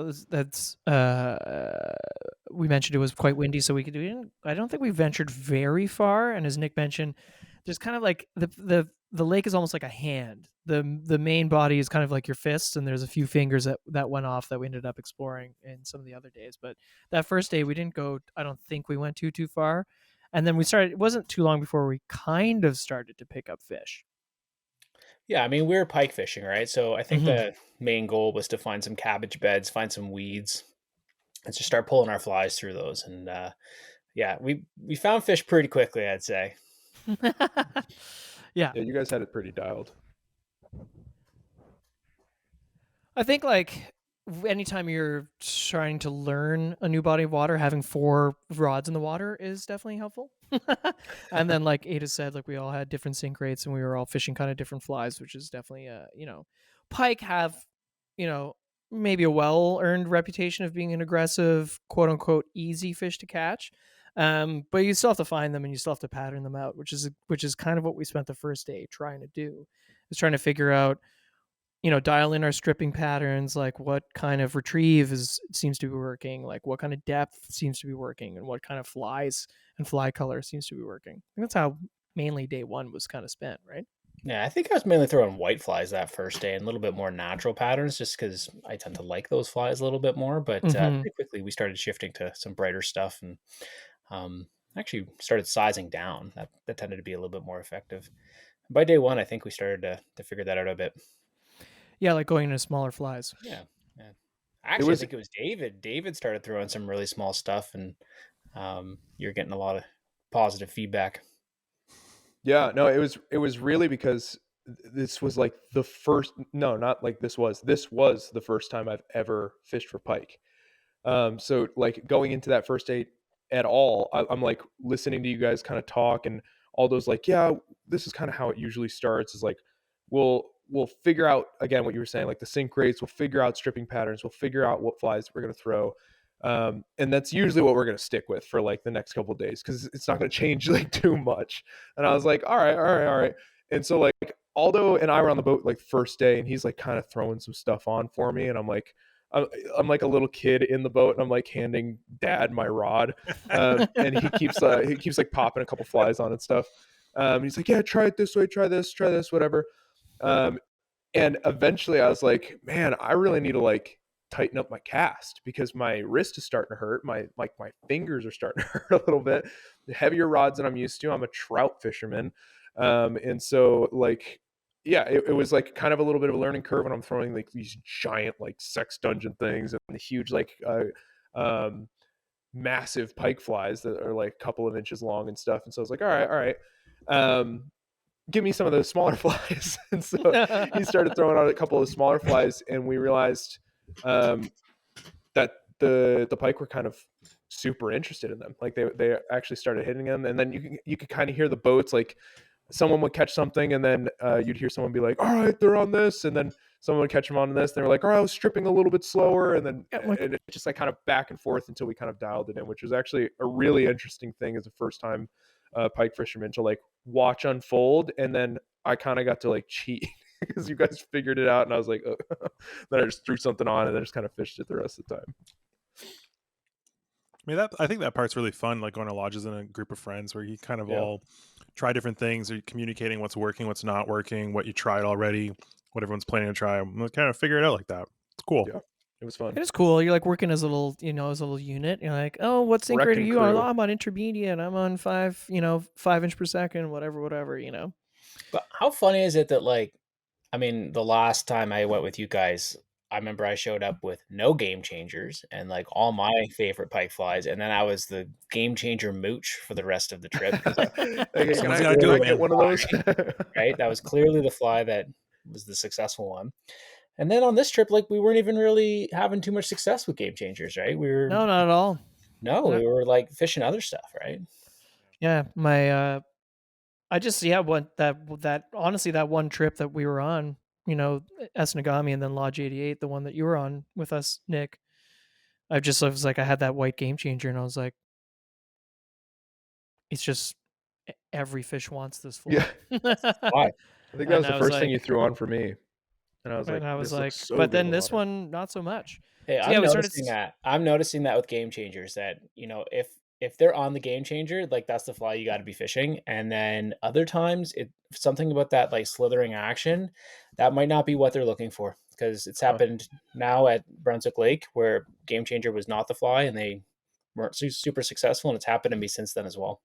Speaker 2: we mentioned it was quite windy, so I don't think we ventured very far. And as Nick mentioned, there's kind of like the lake is almost like a hand. The main body is kind of like your fists, and there's a few fingers that went off that we ended up exploring in some of the other days. But that first day we didn't go. I don't think we went too far, and then we started. It wasn't too long before we kind of started to pick up fish.
Speaker 4: Yeah, I mean, we were pike fishing, right? So I think the main goal was to find some cabbage beds, find some weeds, and just start pulling our flies through those. And yeah, we found fish pretty quickly, I'd say.
Speaker 2: Yeah,
Speaker 5: you guys had it pretty dialed.
Speaker 2: I think like anytime you're trying to learn a new body of water, having 4 rods in the water is definitely helpful. And then like Aidas said, like we all had different sink rates and we were all fishing kind of different flies, which is definitely pike have, maybe a well-earned reputation of being an aggressive, quote unquote, easy fish to catch. But you still have to find them and you still have to pattern them out, which is kind of what we spent the first day trying to do, is trying to figure out, dial in our stripping patterns, like what kind of retrieve seems to be working, like what kind of depth seems to be working, and what kind of flies and fly color seems to be working. I think that's how mainly day one was kind of spent, right?
Speaker 4: Yeah, I think I was mainly throwing white flies that first day and a little bit more natural patterns just because I tend to like those flies a little bit more. But pretty quickly we started shifting to some brighter stuff and um, actually started sizing down. That tended to be a little bit more effective. By day one, I think we started to figure that out a bit.
Speaker 2: Yeah, like going into smaller flies.
Speaker 4: Yeah. Yeah. Actually, I think it was David. David started throwing some really small stuff, and you're getting a lot of positive feedback.
Speaker 5: Yeah, no, it was really because this was like the first, no, not like this was the first time I've ever fished for pike. So like going into that first date at all, I'm like listening to you guys kind of talk and all those like, yeah, this is kind of how it usually starts is like, we'll figure out again what you were saying, like the sink rates, we'll figure out stripping patterns, we'll figure out what flies we're going to throw. And that's usually what we're going to stick with for like the next couple of days because it's not going to change like too much. And I was like, all right. And so like Aldo and I were on the boat like first day, and he's like kind of throwing some stuff on for me, and I'm like a little kid in the boat, and I'm like handing Dad my rod, and he keeps like popping a couple flies on and stuff. He's like, yeah, try it this way, try this, whatever. And eventually I was like, man, I really need to like tighten up my cast because my wrist is starting to hurt. My fingers are starting to hurt a little bit. The heavier rods than I'm used to. I'm a trout fisherman. And so like, yeah, it was like kind of a little bit of a learning curve when I'm throwing like these giant like sex dungeon things and the huge like massive pike flies that are like a couple of inches long and stuff. And so I was like, all right. Give me some of those smaller flies. And so he started throwing out a couple of smaller flies, and we realized that the pike were kind of super interested in them. Like they actually started hitting them, and then you could kind of hear the boats, like someone would catch something, and then you'd hear someone be like, all right, they're on this, and then someone would catch them on this. They were like, all right, I was stripping a little bit slower, and then and it just like kind of back and forth until we kind of dialed it in, which was actually a really interesting thing as a first time pike fisherman to like watch unfold. And then I kind of got to like cheat because you guys figured it out, and I was like, oh. Then I just threw something on and then just kind of fished it the rest of the time.
Speaker 3: I mean, I think that part's really fun, like going to lodges in a group of friends where you kind of all try different things, or communicating what's working, what's not working, what you tried already, what everyone's planning to try. We'll kind of figure it out like that. It's cool.
Speaker 5: Yeah, it was fun.
Speaker 2: It is cool. You're like working as a little, as a little unit. You're like, oh, what sink rate are you on? Oh, I'm on intermediate. I'm on 5 inch per second, whatever.
Speaker 4: But how funny is it that like, I mean, the last time I went with you guys, I remember I showed up with no game changers and like all my favorite pike flies, and then I was the game changer mooch for the rest of the trip.
Speaker 3: Someone's got to do it, man.
Speaker 5: One of those,
Speaker 4: right? That was clearly the fly that was the successful one. And then on this trip, like we weren't even really having too much success with game changers, right? We were
Speaker 2: no, not at all.
Speaker 4: No, we were like fishing other stuff, right?
Speaker 2: Yeah, my I just that honestly that one trip that we were on, Esnagami and then Lodge 88, the one that you were on with us, Nick. I was like, I had that white game changer, and I was like, it's just every fish wants this fly.
Speaker 5: Yeah. I think that was the first thing you threw on for me. And I was like, so
Speaker 2: but then this one, not so much.
Speaker 4: Hey, I'm noticing that. I'm noticing that with game changers that, if they're on the game changer, like that's the fly you got to be fishing. And then other times something about that like slithering action, that might not be what they're looking for, because it's happened now at Brunswick Lake where game changer was not the fly and they weren't super successful. And it's happened to me since then as well.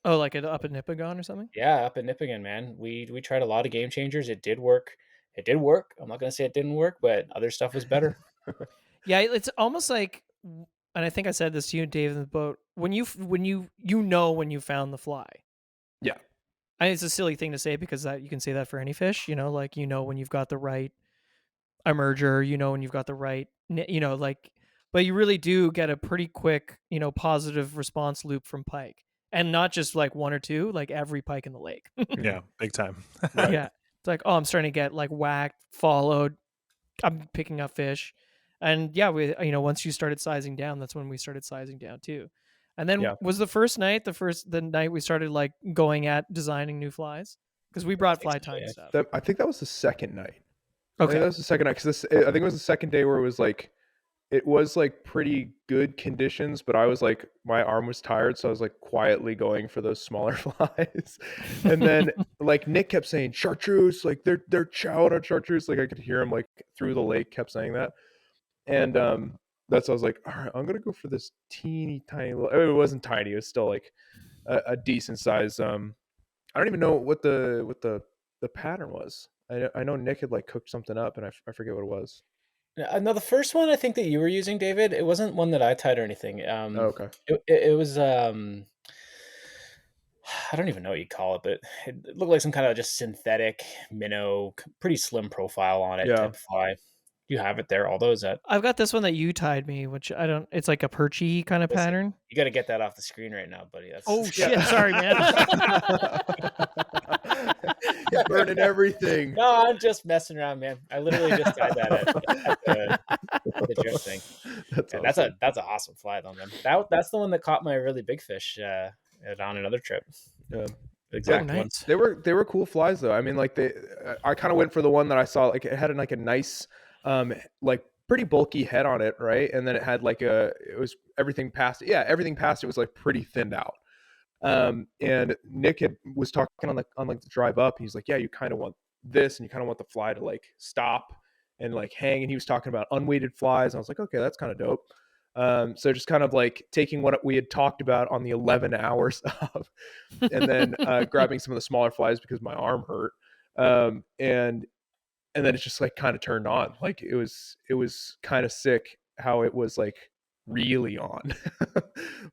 Speaker 2: Oh, like up at Nipigon or something?
Speaker 4: Yeah, up at Nipigon, man. We tried a lot of game changers. It did work. I'm not going to say it didn't work, but other stuff was better.
Speaker 2: Yeah, it's almost like, and I think I said this to you, Dave, in the boat, when you found the fly.
Speaker 5: Yeah.
Speaker 2: I mean, it's a silly thing to say because you can say that for any fish, like, when you've got the right emerger, when you've got the right, but you really do get a pretty quick, positive response loop from pike, and not just like one or two, like every pike in the lake.
Speaker 3: Yeah, big time.
Speaker 2: Yeah. It's like, oh, I'm starting to get like whacked, followed. I'm picking up fish. And yeah, we, once you started sizing down, that's when we started sizing down too. And then was the first night, the night we started like going at designing new flies, because we brought fly tying stuff.
Speaker 5: I think that was the second night.
Speaker 2: Okay.
Speaker 5: That was the second night. Cause I think it was the second day where it was like, it was like pretty good conditions, but I was like, my arm was tired, so I was like quietly going for those smaller flies. And then like Nick kept saying chartreuse, like they're chowing on chartreuse. Like I could hear him like through the lake kept saying that. And that's I was like, all right, I'm gonna go for this teeny tiny little. I mean, it wasn't tiny, it was still like a decent size. I don't even know what the pattern was. I know Nick had like cooked something up, and I forget what it was.
Speaker 4: No, the first one I think that you were using, David, it wasn't one that I tied or anything.
Speaker 5: Oh, okay.
Speaker 4: It was I don't even know what you call it, but it looked like some kind of just synthetic minnow, pretty slim profile on it
Speaker 5: Yeah.
Speaker 4: type of fly. You have it there, although is that
Speaker 2: I've got this one that you tied me, which I don't. It's like a perchy kind of
Speaker 4: Listen,
Speaker 2: pattern.
Speaker 4: you got to get that off the screen right now, buddy. That's
Speaker 2: Oh shit! Sorry, man.
Speaker 5: He's burning everything.
Speaker 4: No, I'm just messing around, man. I literally just tied that at the joke thing.
Speaker 5: That's
Speaker 4: Yeah,
Speaker 5: awesome.
Speaker 4: that's an awesome fly though, man. That's the one that caught my really big fish on another trip.
Speaker 5: Yeah.
Speaker 4: Exact
Speaker 2: nice.
Speaker 4: one.
Speaker 5: They were cool flies though. I mean, like I kind of went for the one that I saw. Like it had like a nice, like pretty bulky head on it, right? And then it had like it was everything past it. Yeah, everything past it was like pretty thinned out. And Nick was talking on like the drive up. He's like, yeah, you kind of want this, and you kind of want the fly to like stop and like hang. And he was talking about unweighted flies. And I was like, okay, that's kind of dope. So just kind of like taking what we had talked about on the 11 hours of, and then grabbing some of the smaller flies because my arm hurt. And then it just like kind of turned on. Like it was kind of sick how it was like really on.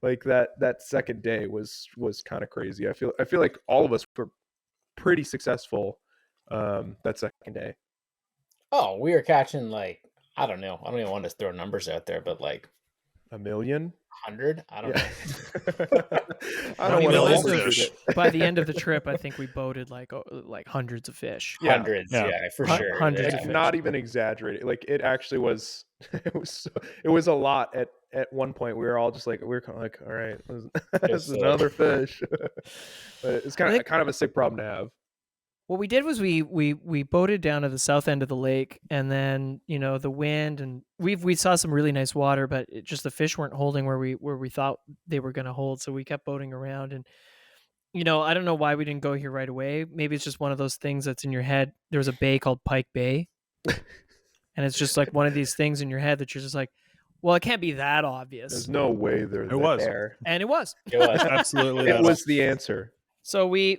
Speaker 5: Like that second day was kind of crazy. I feel like all of us were pretty successful that second day.
Speaker 4: Oh, we were catching like I don't know. I don't even want to throw numbers out there, but like
Speaker 5: 1 million?
Speaker 4: 100. I don't know.
Speaker 5: I don't want
Speaker 3: million
Speaker 5: to
Speaker 3: fish.
Speaker 2: By the end of the trip, I think we boated like hundreds of fish.
Speaker 5: Yeah.
Speaker 4: Hundreds,
Speaker 3: Yeah.
Speaker 4: yeah, for
Speaker 2: Hun-
Speaker 4: sure.
Speaker 2: hundreds
Speaker 4: Yeah.
Speaker 2: of fish.
Speaker 5: Not even exaggerating. Like it actually was. It was a lot. At one point, we were all just like, we were kind of like, all right, this is another fish. But it's kind of a sick problem to have.
Speaker 2: What we did was we boated down to the south end of the lake, and then the wind, and we saw some really nice water, but just the fish weren't holding where we thought they were going to hold. So we kept boating around, and I don't know why we didn't go here right away. Maybe it's just one of those things that's in your head. There was a bay called Pike Bay, and it's just like one of these things in your head that you're just like, well, it can't be that obvious.
Speaker 5: There's no way there.
Speaker 3: It was.
Speaker 5: there.
Speaker 2: And it was.
Speaker 4: It was.
Speaker 3: Absolutely.
Speaker 5: It was the answer.
Speaker 2: So we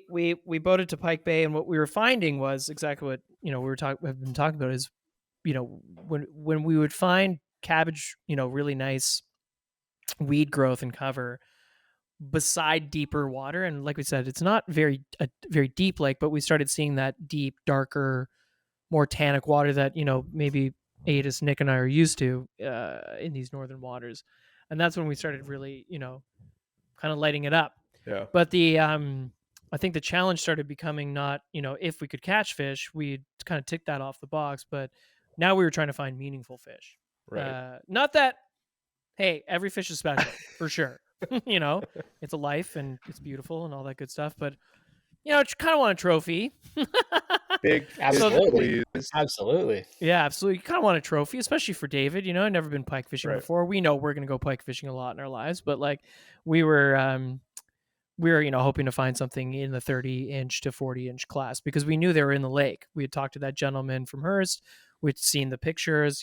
Speaker 2: boated to Pike Bay, and what we were finding was exactly what we've been talking about is, when we would find cabbage, really nice weed growth and cover beside deeper water, and like we said, it's not a very deep lake, but we started seeing that deep, darker, more tannic water that maybe Aidas, Nick, and I are used to in these northern waters, and that's when we started really kind of lighting it up.
Speaker 5: Yeah.
Speaker 2: But I think the challenge started becoming not, if we could catch fish, we'd kind of tick that off the box. But now we were trying to find meaningful fish.
Speaker 5: Right.
Speaker 2: Not that, hey, every fish is special for sure. It's a life and it's beautiful and all that good stuff. But, you kind of want a trophy.
Speaker 5: Big
Speaker 4: Absolutely.
Speaker 5: please.
Speaker 4: Absolutely.
Speaker 2: Yeah, absolutely. You kind of want a trophy, especially for David. I've never been pike fishing
Speaker 5: Right.
Speaker 2: before. We know we're going to go pike fishing a lot in our lives, but like we were hoping to find something in the 30-inch to 40-inch class because we knew they were in the lake. We had talked to that gentleman from Hurst. We'd seen the pictures.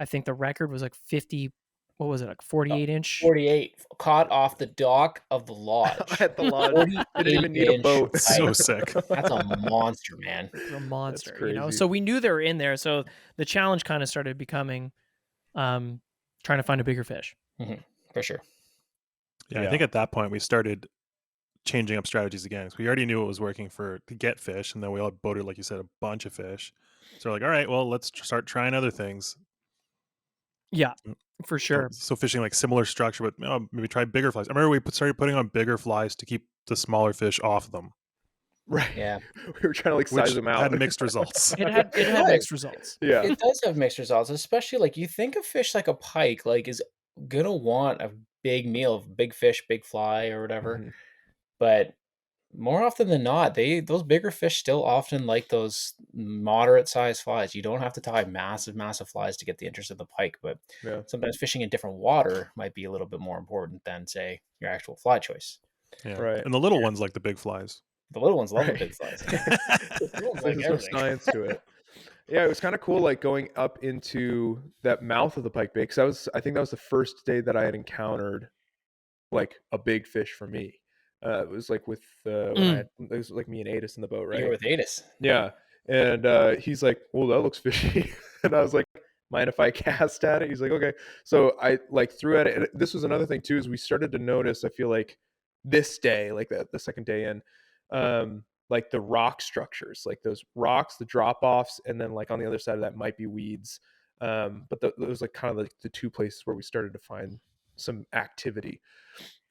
Speaker 2: I think the record was like 50. What was it? Like 48-inch.
Speaker 4: 48 caught off the dock of the lodge.
Speaker 5: At the lodge. Didn't even need a
Speaker 4: 48-inch
Speaker 5: boat.
Speaker 3: So sick.
Speaker 4: That's a monster, man.
Speaker 2: A monster.
Speaker 5: That's crazy.
Speaker 2: So we knew they were in there. So the challenge kind of started becoming trying to find a bigger fish.
Speaker 4: For sure.
Speaker 3: Yeah, I think at that point we started changing up strategies again. So we already knew what was working to get fish, and then we all boated, like you said, a bunch of fish. So we're like, all right, well, let's start trying other things.
Speaker 2: Yeah, for sure.
Speaker 3: So fishing like similar structure, but maybe try bigger flies. I remember we started putting on bigger flies to keep the smaller fish off them.
Speaker 5: Right.
Speaker 4: Yeah.
Speaker 5: We were trying to like size
Speaker 3: Which
Speaker 5: them out.
Speaker 3: had mixed results.
Speaker 2: It had mixed results.
Speaker 5: Yeah.
Speaker 4: It does have mixed results, especially like you think a fish like a pike like is gonna want a big meal of big fish, big fly or whatever.
Speaker 5: Mhm.
Speaker 4: But more often than not, those bigger fish still often like those moderate sized flies. You don't have to tie massive flies to get the interest of the pike, but
Speaker 5: Yeah.
Speaker 4: sometimes fishing in different water might be a little bit more important than, say, your actual fly choice.
Speaker 3: Yeah.
Speaker 5: Right.
Speaker 3: And the little ones like the big flies.
Speaker 4: The little ones love the
Speaker 5: Right.
Speaker 4: big flies. The little ones like
Speaker 5: There's no
Speaker 4: everything.
Speaker 5: science to it. Yeah, it was kind of cool, like going up into that mouth of the pike bay, because I think that was the first day that I had encountered like a big fish for me. It was like with it was like me and Aidas in the boat, right?
Speaker 4: You were with Aidas.
Speaker 5: Yeah, and he's like, "Well, that looks fishy," and I was like, "Mind if I cast at it?" He's like, "Okay." So I like threw at it, and this was another thing too, is we started to notice. I feel like this day, like the second day in, like the rock structures, like those rocks, the drop offs, and then like on the other side of that might be weeds. But those like kind of like the two places where we started to find some activity.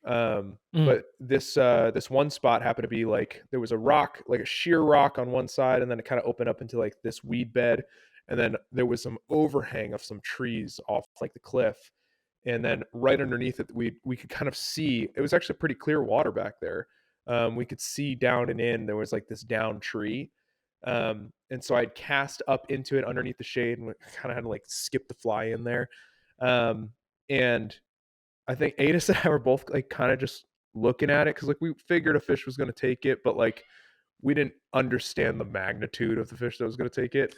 Speaker 5: But this one spot happened to be like there was a rock, like a sheer rock on one side, and then it kind of opened up into like this weed bed, and then there was some overhang of some trees off like the cliff, and then right underneath it we could kind of see, it was actually pretty clear water back there. We could see down and in, there was like this down tree. And so I'd cast up into it underneath the shade and kind of had to like skip the fly in there. And I think Aidas and I were both like kind of just looking at it because like we figured a fish was going to take it, but like we didn't understand the magnitude of the fish that was going to take it.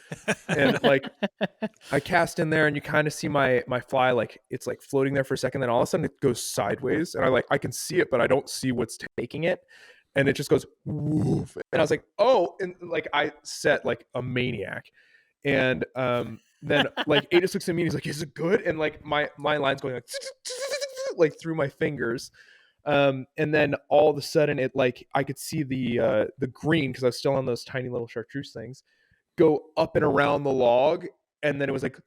Speaker 5: And like I cast in there and you kind of see my fly, like it's like floating there for a second, then all of a sudden it goes sideways, and I can see it, but I don't see what's taking it, and it just goes woof. And I was like, oh, and like I set like a maniac, and then like Aidas looks at me and he's like, is it good? And like my line's going like through my fingers. And then all of a sudden it like I could see the green, because I was still on those tiny little chartreuse things, go up and around the log, and then it was like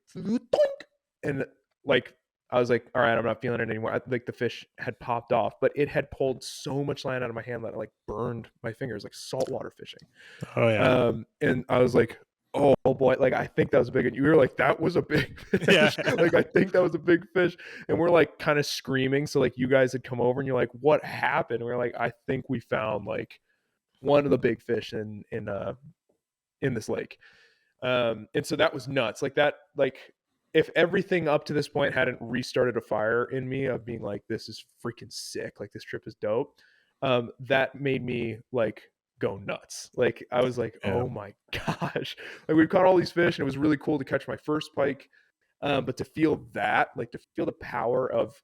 Speaker 5: and like I was like, all right, I'm not feeling it anymore. Like the fish had popped off, but it had pulled so much line out of my hand that it like burned my fingers, like saltwater fishing.
Speaker 3: Oh yeah.
Speaker 5: And I was like, oh boy, like I think that was a big, and you were like, that was a big fish.
Speaker 3: Yeah.
Speaker 5: Like I think that was a big fish. And we're like kind of screaming. So like you guys had come over and you're like, what happened? And we're like, I think we found like one of the big fish in this lake. And so that was nuts. Like that, like if everything up to this point hadn't restarted a fire in me of being like, this is freaking sick, like this trip is dope, that made me like go nuts. Like I was like, oh my gosh, like we caught all these fish and it was really cool to catch my first pike, but to feel that, like to feel the power of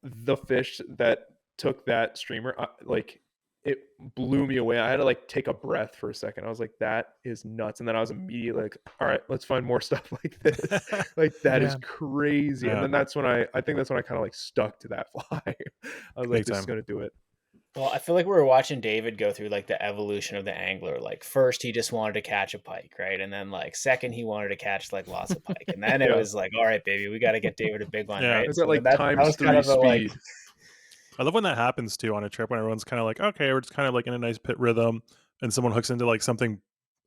Speaker 5: the fish that took that streamer, like it blew me away. I had to like take a breath for a second. I was like, that is nuts. And then I was immediately like, all right, let's find more stuff like this. Like that is crazy. And then that's when I think that's when I kind of like stuck to that fly. I was like, this is going to do it.
Speaker 4: Well, I feel like we were watching David go through like the evolution of the angler. Like first he just wanted to catch a pike, right? And then like second he wanted to catch like lots of pike. And then it was like, all right, baby, we got to get David a big one, right?
Speaker 5: Is that like times 3 speed?
Speaker 4: Like,
Speaker 3: I love when that happens too on a trip, when everyone's kind of like, okay, we're just kind of like in a nice pit rhythm, and someone hooks into like something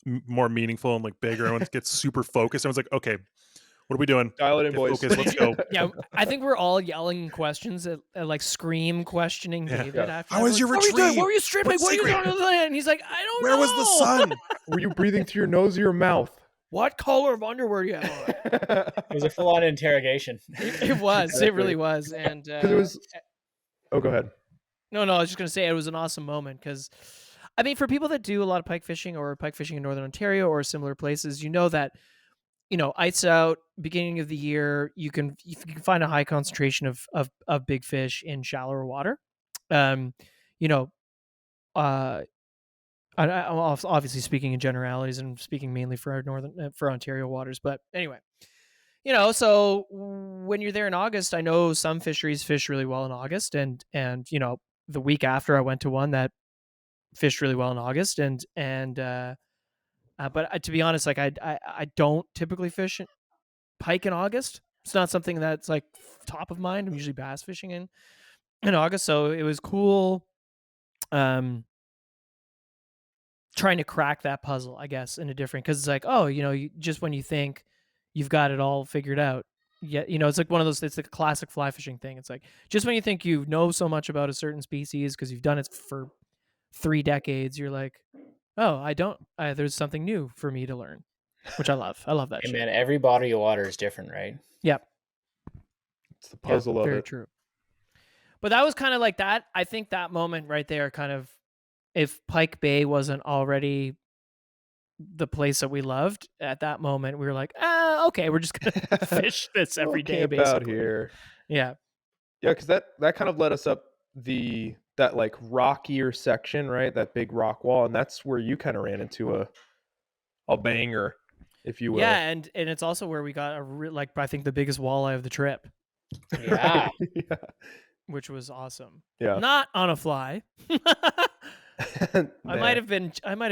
Speaker 3: more meaningful and like bigger. Everyone gets super focused. Everyone's like, okay, what are we doing?
Speaker 5: Dial it in, boys.
Speaker 3: Focus, let's go.
Speaker 2: Yeah, I think we're all yelling questions at like scream questioning David after.
Speaker 3: How was your
Speaker 2: like,
Speaker 3: retrieve?
Speaker 2: What were you stripping? What are you doing with the land? And he's like, I don't know.
Speaker 3: Where was the sun?
Speaker 5: Were you breathing through your nose or your mouth?
Speaker 2: What color of underwear do you have on?
Speaker 4: it was a full-on interrogation.
Speaker 2: It was. Exactly. It really was. And
Speaker 5: it was. Oh, go ahead.
Speaker 2: No, I was just going to say it was an awesome moment because, I mean, for people that do a lot of pike fishing or pike fishing in Northern Ontario or similar places, you know that, ice out, beginning of the year, you can find a high concentration of big fish in shallower water. I'm obviously speaking in generalities and speaking mainly for for Ontario waters, but anyway. So when you're there in August, I know some fisheries fish really well in August, and the week after I went to one that fished really well in August, but to be honest, like I don't typically fish pike in August. It's not something that's like top of mind. I'm usually bass fishing in August, so it was cool. Trying to crack that puzzle, I guess, in a different, because it's like, just when you think you've got it all figured out. Yeah, it's like one of those, it's like a classic fly fishing thing. It's like, just when you think you know so much about a certain species because you've done it for 3 decades, you're like, oh, I don't. There's something new for me to learn, which I love. I love that
Speaker 4: Hey
Speaker 2: shit.
Speaker 4: man, every body of water is different, right?
Speaker 2: Yep.
Speaker 5: It's the puzzle of
Speaker 2: very
Speaker 5: it.
Speaker 2: true. But that was kind of like that. I think that moment right there, kind of, if Pike Bay wasn't already the place that we loved at that moment, we were like, okay, we're just gonna fish this every day,
Speaker 5: camp
Speaker 2: basically.
Speaker 5: out here.
Speaker 2: Yeah.
Speaker 5: Yeah, because that kind of led us up that like rockier section, right? That big rock wall, and that's where you kind of ran into a banger, if you will.
Speaker 2: Yeah, and it's also where we got I think the biggest walleye of the trip,
Speaker 4: Yeah.
Speaker 5: Yeah.
Speaker 2: which was awesome.
Speaker 5: Yeah.
Speaker 2: Not on a fly. I
Speaker 5: Nah.
Speaker 2: might have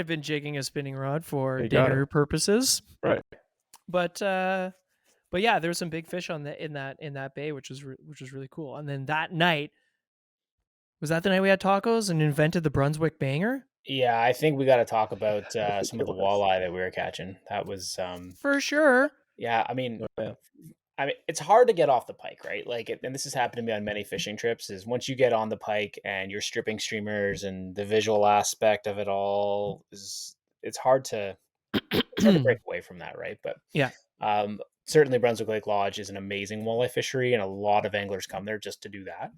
Speaker 2: been jigging a spinning rod for
Speaker 5: You got
Speaker 2: dinner purposes.
Speaker 5: Right.
Speaker 2: But yeah, there was some big fish in that bay, which was really cool. And then that night, was that the night we had tacos and invented the Brunswick banger?
Speaker 4: Yeah, I think we got to talk about some of
Speaker 5: it
Speaker 4: the
Speaker 5: was.
Speaker 4: walleye that we were catching. That was
Speaker 2: For sure.
Speaker 4: yeah, I mean,
Speaker 5: Yeah.
Speaker 4: it's hard to get off the pike, right? Like, and this has happened to me on many fishing trips. Is once you get on the pike and you're stripping streamers and the visual aspect of it all it's hard to break away from that, right? But
Speaker 2: Yeah.
Speaker 4: certainly Brunswick Lake Lodge is an amazing walleye fishery, and a lot of anglers come there just to do that.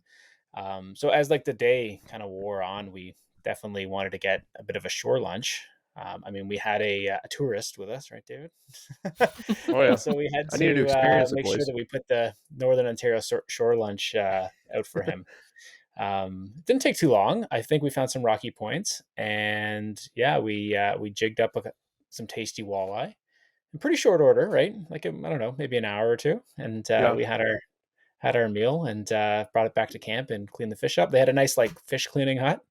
Speaker 4: So as like the day kind of wore on, we definitely wanted to get a bit of a shore lunch. I mean, we had a tourist with us, right, David?
Speaker 5: Oh, yeah.
Speaker 4: So we had
Speaker 5: I needed to
Speaker 4: to
Speaker 5: experience it,
Speaker 4: make sure
Speaker 5: boys.
Speaker 4: that we put the Northern Ontario shore lunch out for him. It didn't take too long. I think we found some rocky points, and yeah, we jigged up some tasty walleye in pretty short order, right? Like I don't know, maybe an hour or two, and
Speaker 5: Yeah.
Speaker 4: we had our meal and brought it back to camp and cleaned the fish up. They had a nice like fish cleaning hut.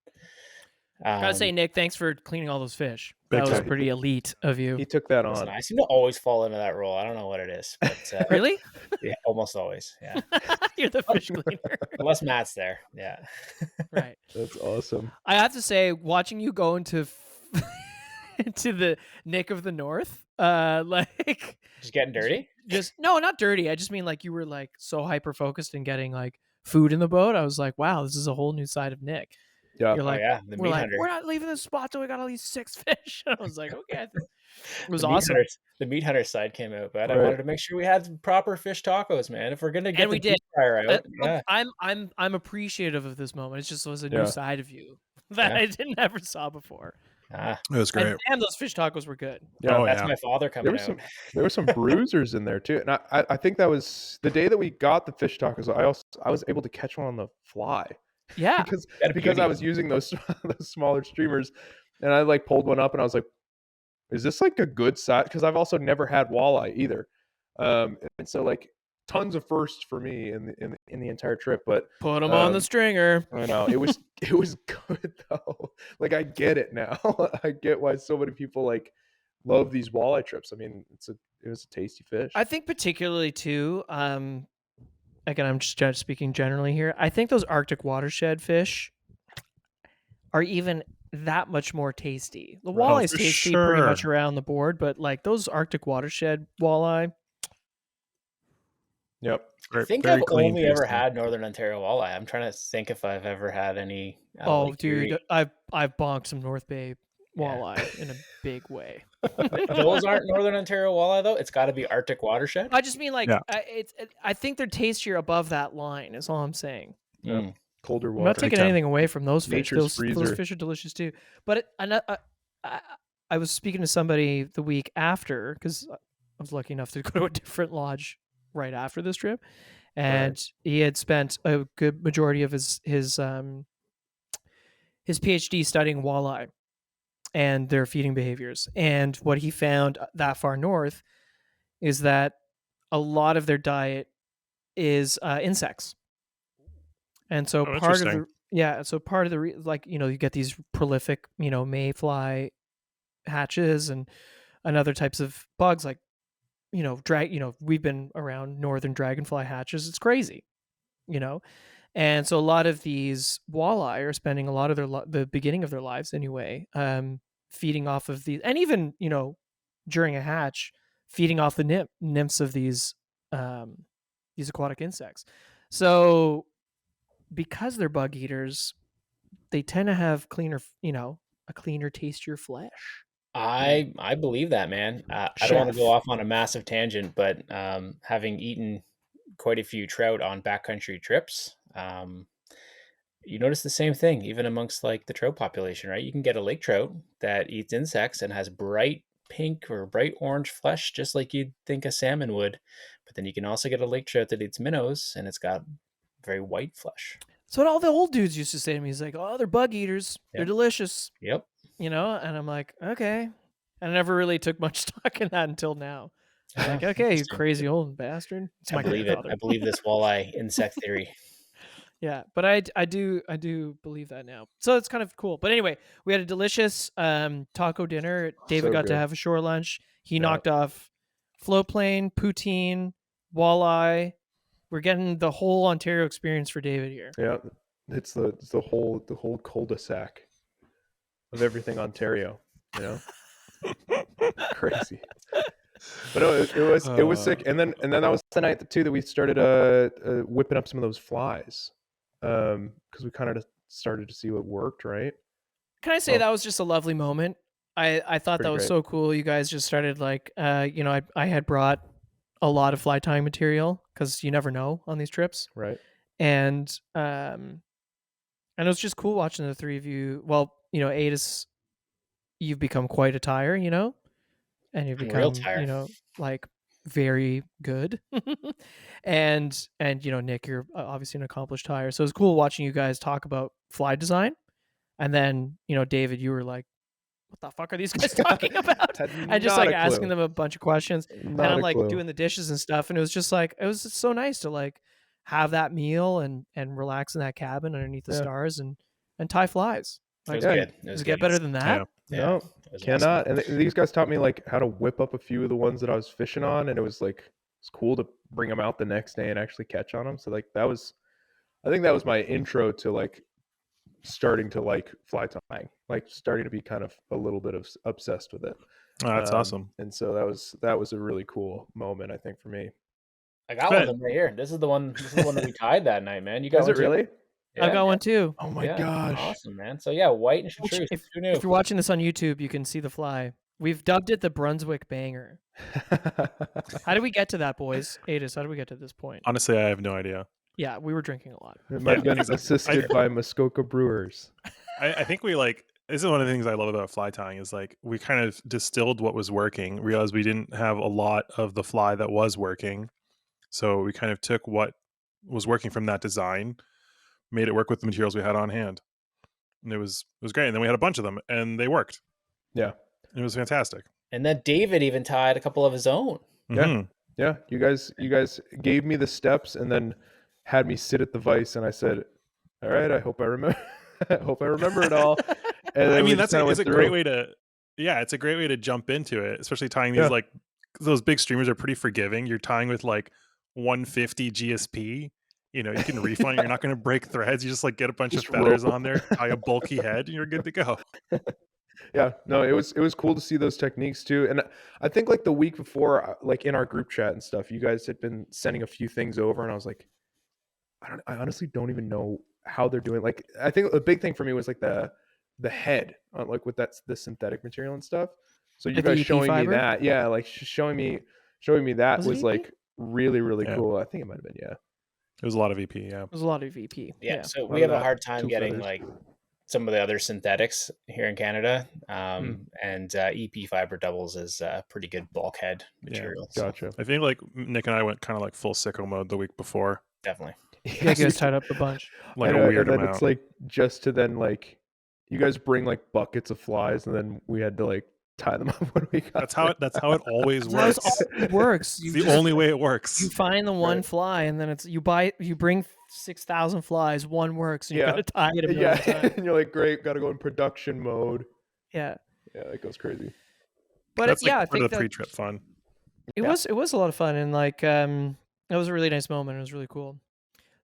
Speaker 2: Gotta say, Nick, thanks for cleaning all those fish.
Speaker 3: Big
Speaker 2: That was
Speaker 3: time.
Speaker 2: pretty elite of you.
Speaker 5: He took that
Speaker 4: listen,
Speaker 5: on.
Speaker 4: I seem to always fall into that role. I don't know what it is, but
Speaker 2: Really?
Speaker 4: yeah, almost always. Yeah,
Speaker 2: You're the fish cleaner.
Speaker 4: unless Matt's there. Yeah,
Speaker 2: Right.
Speaker 5: That's awesome.
Speaker 2: I have to say, watching you go into into the Nick of the North, like
Speaker 4: just getting dirty.
Speaker 2: just no, not dirty. I just mean like you were like so hyper focused in getting like food in the boat. I was like, wow, this is a whole new side of Nick.
Speaker 5: Yeah.
Speaker 2: You're
Speaker 4: Oh
Speaker 2: like,
Speaker 4: yeah, the
Speaker 2: we're
Speaker 4: meat
Speaker 2: like,
Speaker 4: hunter.
Speaker 2: we're not leaving this spot till we got at least 6 fish. And I was like, okay, it was
Speaker 4: The meat
Speaker 2: awesome.
Speaker 4: the meat hunter side came out, but I
Speaker 5: Right.
Speaker 4: wanted to make sure we had proper fish tacos, man. If we're gonna get
Speaker 2: And we
Speaker 4: the
Speaker 2: did.
Speaker 4: deep fryer out, yeah.
Speaker 2: I'm appreciative of this moment. It just was a
Speaker 5: Yeah.
Speaker 2: new side of you that
Speaker 4: Yeah.
Speaker 2: I didn't ever saw before.
Speaker 4: Ah,
Speaker 3: It was great.
Speaker 2: And damn, those fish tacos were good.
Speaker 5: Yeah.
Speaker 3: Oh,
Speaker 4: that's
Speaker 3: yeah.
Speaker 4: my father coming
Speaker 5: There
Speaker 4: out.
Speaker 5: there were some bruisers in there too, and I think that was the day that we got the fish tacos. I was able to catch one on the fly
Speaker 2: Yeah.
Speaker 5: because
Speaker 4: That
Speaker 5: because I
Speaker 4: beauty.
Speaker 5: was using those those smaller streamers, and I like pulled one up and I was like, is this like a good size? Because I've also never had walleye either, and so like tons of firsts for me in the entire trip. But
Speaker 2: Put them on the stringer.
Speaker 5: I know it was good though. Like I get it now. I get why so many people like love these walleye trips. I mean, it was a tasty fish.
Speaker 2: I think particularly too, again, I'm just speaking generally here. I think those Arctic watershed fish are even that much more tasty. The walleye is
Speaker 3: for
Speaker 2: tasty pretty much
Speaker 3: sure.
Speaker 2: around the board, but like those Arctic watershred walleye,
Speaker 5: Yep.
Speaker 4: I think
Speaker 3: Very
Speaker 4: I've
Speaker 3: clean
Speaker 4: only ever
Speaker 3: tasting.
Speaker 4: had Northern Ontario walleye. I'm trying to think if I've ever had any.
Speaker 2: oh
Speaker 4: Lake
Speaker 2: dude,
Speaker 4: Erie.
Speaker 2: I've bonked some North Bay
Speaker 4: Yeah.
Speaker 2: walleye in a big way.
Speaker 4: Those aren't Northern Ontario walleye though. It's got to be Arctic watershed.
Speaker 2: I just mean like
Speaker 3: Yeah.
Speaker 2: I think they're tastier above that line. Is all I'm saying.
Speaker 4: Mm.
Speaker 5: Colder
Speaker 2: I'm
Speaker 5: water.
Speaker 2: not taking
Speaker 3: time.
Speaker 2: anything away from those fish.
Speaker 5: Nature's
Speaker 2: Those
Speaker 5: freezer.
Speaker 2: fish are delicious too. But I was speaking to somebody the week after because I was lucky enough to go to a different lodge right after this trip, and he had spent a good majority of his PhD studying walleye and their feeding behaviors. And what he found that far north is that a lot of their diet is insects. And so
Speaker 3: Oh,
Speaker 2: part of
Speaker 3: interesting.
Speaker 2: the like you get these prolific mayfly hatches and other types of bugs like we've been around northern dragonfly hatches. It's crazy, and so a lot of these walleye are spending a lot of the beginning of their lives anyway feeding off of these, and even during a hatch feeding off the nymphs of these aquatic insects. So because they're bug eaters, they tend to have cleaner a cleaner, tastier flesh.
Speaker 4: I believe that, man. I don't want to go off on a massive tangent, but having eaten quite a few trout on backcountry trips, you notice the same thing even amongst like the trout population, right? You can get a lake trout that eats insects and has bright pink or bright orange flesh, just like you'd think a salmon would. But then you can also get a lake trout that eats minnows and it's got very white flesh.
Speaker 2: So what all the old dudes used to say to me is like, "Oh, they're bug eaters. They're delicious."
Speaker 4: Yep.
Speaker 2: You know, and I'm like, okay. And I never really took much stock in that until now. I'm like, okay, you crazy old bastard. It's
Speaker 4: I
Speaker 2: my
Speaker 4: believe
Speaker 2: grandfather.
Speaker 4: it. I believe this walleye insect theory.
Speaker 2: Yeah, but I do believe that now. So it's kind of cool. But anyway, we had a delicious taco dinner. David
Speaker 5: So
Speaker 2: got to
Speaker 5: good.
Speaker 2: have a shore lunch. He
Speaker 5: Yeah.
Speaker 2: knocked off float plane, poutine, walleye. We're getting the whole Ontario experience for David here.
Speaker 5: Yeah, it's the whole cul-de-sac of everything Ontario. You know, crazy. But no, it was sick. And then that was the night too that we started whipping up some of those flies, because we kind of started to see what worked, right?
Speaker 2: Can I say that was just a lovely moment? I thought that
Speaker 5: Pretty
Speaker 2: was
Speaker 5: great.
Speaker 2: so cool. You guys just started like, you know, I had brought a lot of fly tying material because you never know on these trips,
Speaker 5: Right.
Speaker 2: and it was just cool watching the three of you. Well, you know, Aidas, you've become quite a tire, you know, and you've
Speaker 4: I'm a real
Speaker 2: become,
Speaker 4: tire.
Speaker 2: you know, like very good. and you know, Nick, you're obviously an accomplished tire. So it was cool watching you guys talk about fly design. And then, you know, David, you were like, what the fuck are these guys talking about?
Speaker 5: Had
Speaker 2: And just
Speaker 5: not
Speaker 2: like
Speaker 5: a
Speaker 2: asking
Speaker 5: clue.
Speaker 2: them a bunch of questions.
Speaker 5: Not
Speaker 2: And I'm
Speaker 5: a
Speaker 2: like
Speaker 5: clue.
Speaker 2: doing the dishes and stuff. And it was just like, it was just so nice to like have that meal and relax in that cabin underneath the
Speaker 5: Yeah.
Speaker 2: stars and tie flies.
Speaker 4: It
Speaker 2: Like,
Speaker 4: was
Speaker 5: yeah,
Speaker 4: good. It
Speaker 2: does
Speaker 4: was
Speaker 2: it get
Speaker 4: good.
Speaker 2: better than that?
Speaker 3: Yeah.
Speaker 4: Yeah,
Speaker 5: No,
Speaker 4: it was
Speaker 5: cannot.
Speaker 4: awesome.
Speaker 5: And these guys taught me like how to whip up a few of the ones that I was fishing on, and it was like it's cool to bring them out the next day and actually catch on them. So like I think that was my intro to like starting to like fly tying, like starting to be kind of a little bit of obsessed with it.
Speaker 3: Oh, that's awesome.
Speaker 5: And so that was a really cool moment, I think, for me.
Speaker 4: I got one of them right here. This is the one that we tied that night, man. You got
Speaker 5: Is
Speaker 4: one
Speaker 5: it
Speaker 4: too?
Speaker 5: really?
Speaker 2: I've got one too.
Speaker 5: Oh my
Speaker 4: Yeah,
Speaker 5: gosh.
Speaker 4: awesome, man. So yeah, white and chartreuse.
Speaker 2: If
Speaker 4: Who knew?
Speaker 2: you're watching this on YouTube, you can see the fly. We've dubbed it the Brunswick Banger. How did we get to that, boys? Aidas, how did we get to this point?
Speaker 3: Honestly, I have no idea.
Speaker 2: Yeah, we were drinking a lot.
Speaker 5: It might have been assisted by Muskoka Brewers.
Speaker 3: I think we like this is one of the things I love about fly tying is like we kind of distilled what was working, realized we didn't have a lot of the fly that was working. So we kind of took what was working from that design, made it work with the materials we had on hand. And it was great. And then we had a bunch of them and they worked.
Speaker 5: Yeah.
Speaker 3: It was fantastic.
Speaker 4: And then David even tied a couple of his own.
Speaker 5: Yeah.
Speaker 3: Mhm.
Speaker 5: Yeah. You guys gave me the steps and then had me sit at the vise, and I said, all right, I hope I remember I hope I remember it all. And then
Speaker 3: I
Speaker 5: we
Speaker 3: mean,
Speaker 5: just
Speaker 3: it's
Speaker 5: kinda
Speaker 3: a
Speaker 5: went
Speaker 3: great
Speaker 5: through.
Speaker 3: way to it's a great way to jump into it, especially tying these
Speaker 5: Yeah.
Speaker 3: like those big streamers are pretty forgiving. You're tying with like 150 GSP. You know, you can refund. You're not going to break threads. You just like get a bunch
Speaker 5: Just
Speaker 3: of feathers
Speaker 5: roll.
Speaker 3: on there, tie a bulky head, and you're good to go.
Speaker 5: Yeah, no, it was cool to see those techniques too. And I think like the week before, like in our group chat and stuff, you guys had been sending a few things over, and I was like, I honestly don't even know how they're doing. Like, I think a big thing for me was like the head, like with the synthetic material and stuff. So you
Speaker 2: Like the
Speaker 5: guys
Speaker 2: EP
Speaker 5: showing
Speaker 2: fiber?
Speaker 5: me that, yeah, like showing me that
Speaker 2: Was it
Speaker 5: was
Speaker 2: EP?
Speaker 5: like really
Speaker 3: Yeah.
Speaker 5: cool. I think it might have been, yeah.
Speaker 3: It was a lot of EP. Yeah.
Speaker 2: There's a lot of VP.
Speaker 4: Yeah. So
Speaker 5: lot
Speaker 4: we
Speaker 5: of
Speaker 4: have a
Speaker 5: that,
Speaker 4: hard time
Speaker 5: 2
Speaker 4: getting
Speaker 5: feathers.
Speaker 4: like some of the other synthetics here in Canada. And EP fiber doubles is a pretty good bulkhead material. So
Speaker 5: Gotcha.
Speaker 3: I think like Nick and I went kind of like full sicko mode the week before,
Speaker 4: definitely.
Speaker 2: Yeah, you guys tied up a bunch.
Speaker 3: like
Speaker 5: And,
Speaker 3: a weird
Speaker 5: and then
Speaker 3: amount.
Speaker 5: it's like just to then like you guys bring like buckets of flies, and then we had to like tie them up when we got
Speaker 3: That's how it always
Speaker 2: That's
Speaker 3: works.
Speaker 2: how it works.
Speaker 3: It's the only way it works.
Speaker 2: You find the one
Speaker 5: Right.
Speaker 2: fly, and then you bring 6,000 flies. One works, and you
Speaker 5: Yeah.
Speaker 2: got to tie it a million times.
Speaker 5: And you're like, great, got to go in production mode.
Speaker 2: Yeah,
Speaker 5: Yeah, it goes crazy.
Speaker 2: but
Speaker 3: That's like
Speaker 2: I
Speaker 3: part
Speaker 2: think
Speaker 3: of the
Speaker 2: that
Speaker 3: pre-trip fun.
Speaker 2: it was a lot of fun, and like it was a really nice moment. It was really cool.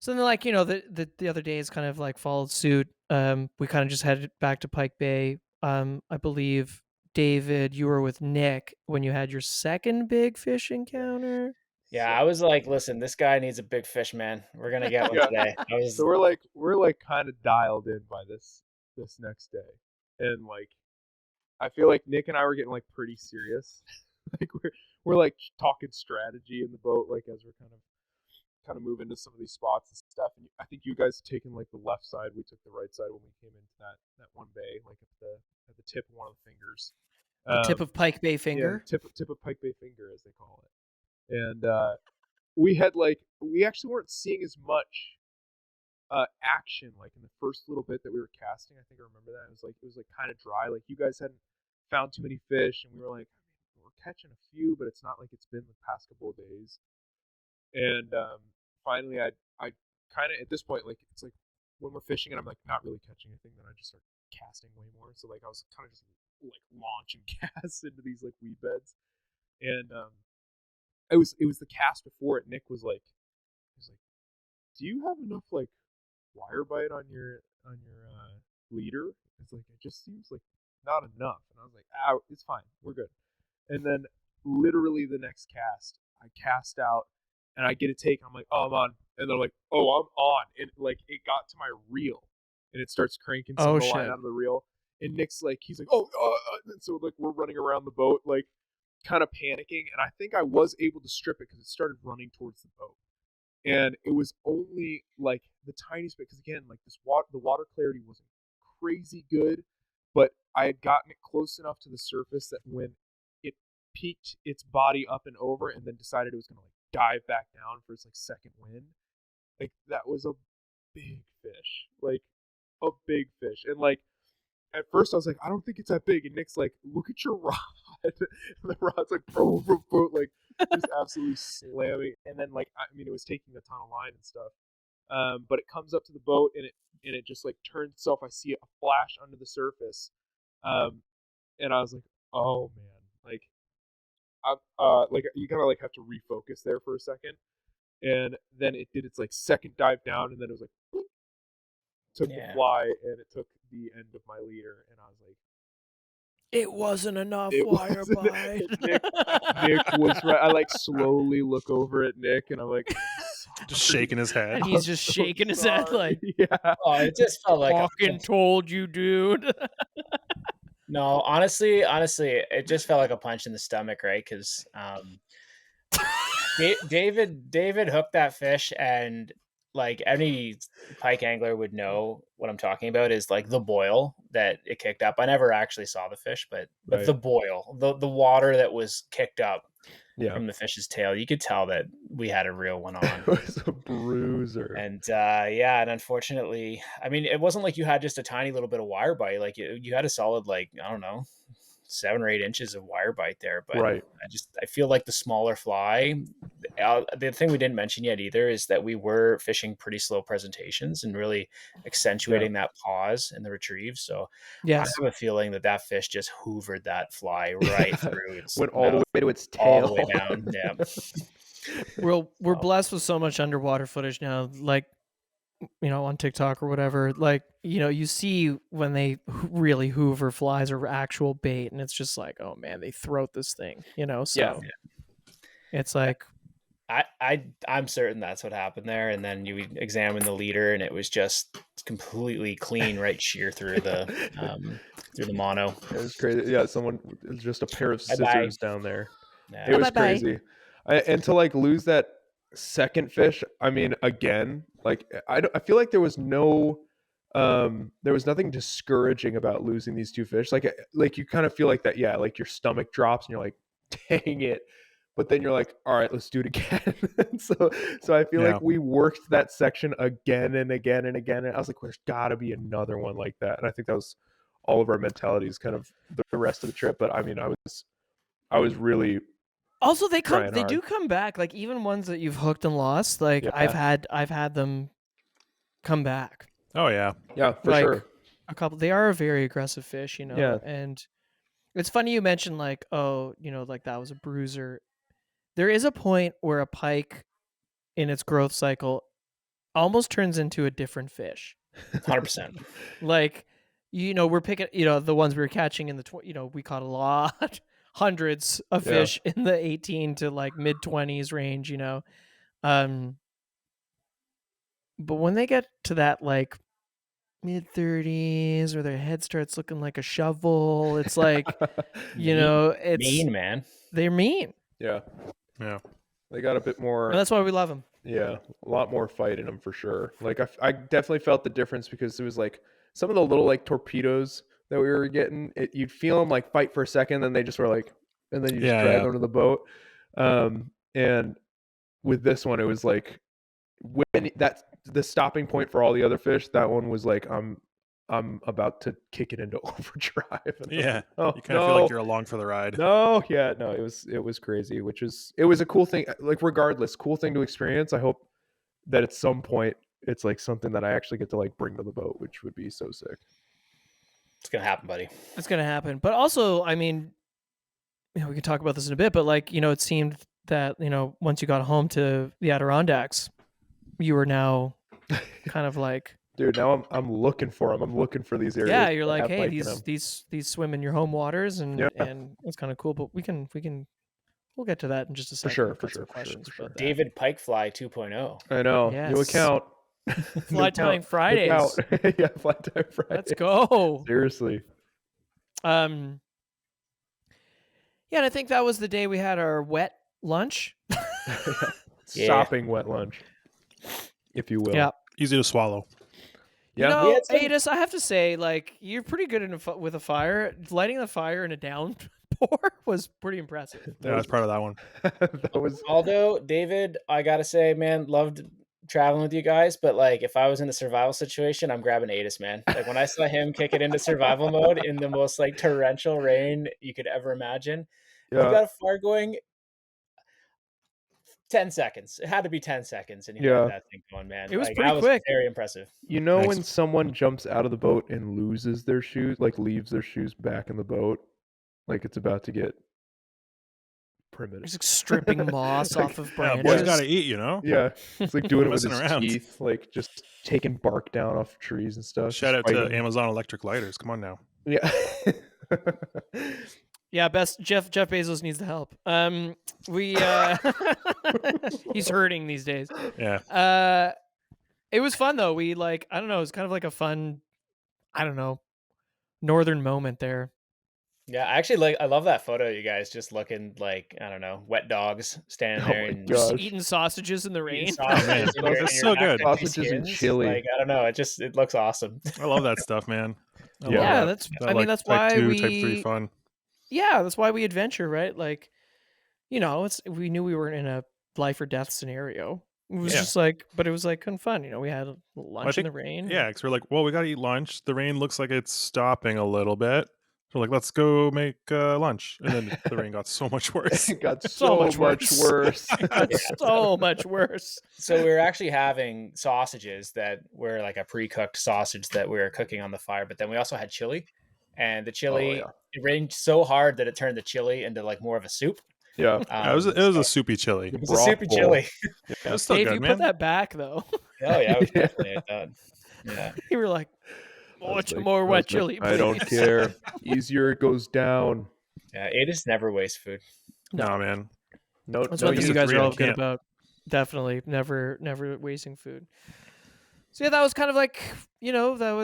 Speaker 2: So then, like, you know, the other days kind of like followed suit. We kind of just headed back to Pike Bay. I believe, David, you were with Nick when you had your second big fish encounter.
Speaker 4: Yeah, I was like, listen, this guy needs a big fish, man. We're gonna get one
Speaker 5: Yeah.
Speaker 4: today. I was
Speaker 5: So we're like kind of dialed in by this next day. and like I feel like Nick and I were getting like pretty serious. Like we're like talking strategy in the boat, like as we're kind of move into some of these spots and stuff. And I think you guys taken like the left side, we took the right side when we came into that one bay, like at the tip of one of the fingers.
Speaker 2: The tip of Pike Bay finger.
Speaker 5: Yeah, tip of Pike Bay finger, as they call it. And we actually weren't seeing as much action like in the first little bit that we were casting. I think I remember that. It was like kind of dry. Like you guys hadn't found too many fish, and we were like, we're catching a few, but it's not like it's been the past couple of days. And finally, I kind of at this point, like it's like when we're fishing and I'm like not really catching anything, then I just start casting way more. So like I was kind of just like launching casts into these like weed beds, and it was the cast before it. Nick was like, do you have enough like wire bite on your leader? It's like it just seems like not enough. And I was like, it's fine, we're good. And then literally the next cast, I cast out and I get a take. I'm like, oh, I'm on. And they're like, oh, I'm on. And like it got to my reel, and it starts cranking some of the line out of the reel. And Nick's like, he's like, and so like we're running around the boat, like kind of panicking. And I think I was able to strip it because it started running towards the boat. And it was only like the tiniest bit, because again, like the water clarity wasn't crazy good, but I had gotten it close enough to the surface that when it peaked its body up and over and then decided it was going to like dive back down for its like second wind, like that was a big fish, like a big fish. And like at first I was like, I don't think it's that big, and Nick's like, look at your rod. And the rod's like like just absolutely slamming. And then like I mean it was taking a ton of line and stuff, but it comes up to the boat and it just like turns itself. I see a flash under the surface, and I was like, oh man, like like you kind of like have to refocus there for a second. And then it did its like second dive down, and then it was like boop, took the fly, and it took the end of my leader, and I was like,
Speaker 2: it wasn't enough wire bite.
Speaker 5: Nick was right. I like slowly look over at Nick, and I'm like,
Speaker 3: just shaking his head.
Speaker 2: And he's just shaking his head like,
Speaker 5: yeah.
Speaker 4: Oh, it just felt like
Speaker 2: fucking told you, dude.
Speaker 4: No, honestly, it just felt like a punch in the stomach, right? Because David hooked that fish, and like any pike angler would know what I'm talking about is like the boil that it kicked up. I never actually saw the fish, but
Speaker 5: Right.
Speaker 4: the boil, the water that was kicked up
Speaker 5: Yeah.
Speaker 4: from the fish's tail, you could tell that we had a real one on.
Speaker 5: It was a bruiser.
Speaker 4: And and unfortunately, I mean, it wasn't like you had just a tiny little bit of wire bite. Like you had a solid, like, I don't know, 7 or 8 inches of wire bite there. But
Speaker 5: Right.
Speaker 4: I feel like the smaller fly, the thing we didn't mention yet either is that we were fishing pretty slow presentations and really accentuating that pause in the retrieve. So
Speaker 2: Yes.
Speaker 4: I have a feeling that fish just hoovered that fly right through.
Speaker 5: Went all the way to its tail.
Speaker 4: All the way down. Yeah.
Speaker 2: We're blessed with so much underwater footage now, like, you know, on TikTok or whatever. Like, you know, you see when they really hoover flies or actual bait, and it's just like, oh man, they throat this thing, you know. So it's like,
Speaker 4: I'm certain that's what happened there. And then you examine the leader, and it was just completely clean, right sheer through the mono.
Speaker 5: It was crazy. Yeah, just a pair of scissors down there.
Speaker 4: Yeah.
Speaker 5: It was crazy. And to like lose that second fish, I mean, again, like I feel like there was nothing discouraging about losing these 2 fish. Like you kind of feel like that, yeah, like your stomach drops and you're like, dang it. But then you're like, all right, let's do it again. so I feel like we worked that section again and again and again. And I was like, well, there's gotta be another one like that. And I think that was all of our mentalities kind of the rest of the trip. But I mean, I was really
Speaker 2: also they do come back. Like even ones that you've hooked and lost, like I've had them come back.
Speaker 3: Oh yeah.
Speaker 5: Yeah, for
Speaker 2: like,
Speaker 5: sure.
Speaker 2: A couple, they are a very aggressive fish, you know.
Speaker 5: Yeah.
Speaker 2: And it's funny you mentioned like, oh, you know, like that was a bruiser. There is a point where a pike in its growth cycle almost turns into a different fish.
Speaker 4: 100%.
Speaker 2: Like, you know, we're picking, you know, the ones we were catching in the, you know, we caught a lot, hundreds of fish in the 18 to like mid 20s range, you know. But when they get to that like mid-30s, or their head starts looking like a shovel. It's like, it's
Speaker 4: mean, man.
Speaker 2: They're mean.
Speaker 5: Yeah.
Speaker 3: Yeah.
Speaker 5: They got a bit more.
Speaker 2: And that's why we love them.
Speaker 5: Yeah, a lot more fight in them for sure. Like I definitely felt the difference because it was like some of the little like torpedoes that we were getting. You'd feel them like fight for a second, then they just were like, and then you just drag them to the boat. And with this one, it was like when the stopping point for all the other fish. That one was like I'm about to kick it into overdrive.
Speaker 3: Yeah.
Speaker 5: Like, oh,
Speaker 3: You kind of feel like you're along for the ride.
Speaker 5: No, yeah, no, it was crazy, it was a cool thing. Like regardless, cool thing to experience. I hope that at some point it's like something that I actually get to like bring to the boat, which would be so sick.
Speaker 4: It's gonna happen, buddy.
Speaker 2: It's gonna happen. But also, I mean, we can talk about this in a bit, but like, it seemed that, once you got home to the Adirondacks, you were now kind of like,
Speaker 5: dude, now I'm looking for them. I'm looking for these areas.
Speaker 2: Yeah, you're like, hey,
Speaker 5: Pike in 'em.
Speaker 2: these swim in your home waters, and
Speaker 5: Yeah.
Speaker 2: and it's kind of cool. But we'll get to that in just a second.
Speaker 5: sure,
Speaker 2: We've
Speaker 5: for
Speaker 2: got some
Speaker 5: sure, for sure,
Speaker 2: questions
Speaker 5: for sure.
Speaker 2: about that.
Speaker 4: David Pike Fly 2.0.
Speaker 5: I know. New
Speaker 2: Yes.
Speaker 5: account.
Speaker 2: Fly Time Fridays.
Speaker 5: Yeah, Fly Time Fridays.
Speaker 2: Let's go.
Speaker 5: Seriously.
Speaker 2: Yeah, and I think that was the day we had our wet lunch.
Speaker 5: Sopping wet lunch, if you will.
Speaker 2: Yeah.
Speaker 3: Easy to swallow.
Speaker 5: Yeah.
Speaker 4: We had some-
Speaker 2: Aidas, I have to say, like, you're pretty good with a fire. Lighting the fire in a downpour was pretty impressive.
Speaker 3: Yeah, I was proud of that one.
Speaker 5: That was
Speaker 4: Although, David, I gotta say, man, loved traveling with you guys, but like if I was in a survival situation, I'm grabbing Aidas, man. Like when I saw him kick it into survival mode in the most like torrential rain you could ever imagine. You got a fire going 10 seconds. It had to be 10 seconds and he had that thing going, man.
Speaker 2: It was
Speaker 4: like,
Speaker 2: pretty
Speaker 4: that
Speaker 2: quick.
Speaker 4: Very impressive.
Speaker 3: Nice.
Speaker 5: when someone jumps out of the boat and loses their shoes, like leaves their shoes back in the boat, like it's about to get primitive.
Speaker 2: He's like stripping moss off of
Speaker 3: Yeah,
Speaker 2: branches.
Speaker 3: boys got to eat, you know?
Speaker 5: Yeah, it's like doing it with
Speaker 3: Messing
Speaker 5: his
Speaker 3: around.
Speaker 5: teeth, like just taking bark down off trees and stuff.
Speaker 3: Shout out
Speaker 5: just
Speaker 3: to
Speaker 5: fighting.
Speaker 3: Amazon electric lighters. Come on now.
Speaker 5: Yeah.
Speaker 2: Yeah, Jeff Bezos needs the help. He's hurting these days.
Speaker 3: Yeah.
Speaker 2: It was fun though. We I don't know, it was kind of like a fun, I don't know, northern moment there.
Speaker 4: Yeah, I love that photo of you guys just looking like, I don't know, wet dogs standing there and
Speaker 5: gosh.
Speaker 2: Just eating sausages in the rain.
Speaker 4: eating sausages
Speaker 3: man,
Speaker 4: and your-
Speaker 3: it's
Speaker 4: and
Speaker 3: so
Speaker 4: your
Speaker 3: good.
Speaker 4: mac and cheese
Speaker 5: Sausages and
Speaker 4: skins.
Speaker 5: chili.
Speaker 4: Like, I don't know, it looks awesome.
Speaker 3: I love that stuff, man. I love
Speaker 2: Yeah,
Speaker 3: that.
Speaker 2: that's
Speaker 3: That,
Speaker 2: I mean that's
Speaker 3: type
Speaker 2: why
Speaker 3: 2,
Speaker 2: we
Speaker 3: type 3 fun.
Speaker 2: Yeah, that's why we adventure, right? Like, we knew we were in a life or death scenario. It was just like, but it was like kind of fun. We had lunch in the rain.
Speaker 3: Yeah, because we're like, well, we got to eat lunch. The rain looks like it's stopping a little bit. So we're like, let's go make lunch. And then the rain got so much worse.
Speaker 5: It got so much worse.
Speaker 2: So much worse.
Speaker 4: So we were actually having sausages that were like a pre-cooked sausage that we were cooking on the fire, but then we also had chili. And the chili, it rained so hard that it turned the chili into like more of a soup.
Speaker 5: Yeah.
Speaker 3: it was a soupy chili.
Speaker 4: It was a soupy chili.
Speaker 3: It was still
Speaker 2: Dave,
Speaker 3: good,
Speaker 2: you
Speaker 3: man.
Speaker 2: put that back though.
Speaker 4: Oh yeah, we definitely had that. Yeah.
Speaker 2: You were like,
Speaker 5: I was like-
Speaker 2: more
Speaker 5: I
Speaker 2: wet
Speaker 5: was like,
Speaker 2: chili,
Speaker 5: I don't
Speaker 2: please."
Speaker 5: care. Easier it goes down.
Speaker 4: Yeah, Aidas never wastes food.
Speaker 3: No, man.
Speaker 5: No,
Speaker 2: That's
Speaker 5: no
Speaker 2: one thing you
Speaker 3: use
Speaker 2: guys
Speaker 3: it
Speaker 2: are
Speaker 3: for
Speaker 2: all
Speaker 3: you
Speaker 2: good
Speaker 3: can't.
Speaker 2: about. Definitely, never wasting food. So yeah, that was kind of like, that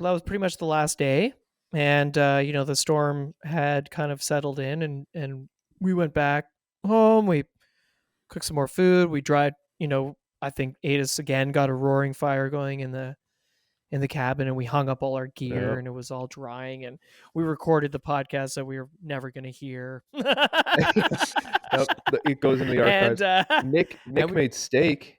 Speaker 2: was pretty much the last day, and the storm had kind of settled in, and we went back home. We cooked some more food. We dried. I think Aidas again got a roaring fire going in the cabin, and we hung up all our gear,
Speaker 5: Yep.
Speaker 2: and it was all drying, and we recorded the podcast that we were never going to hear.
Speaker 5: It goes in the archives.
Speaker 2: And
Speaker 5: Nick made steak.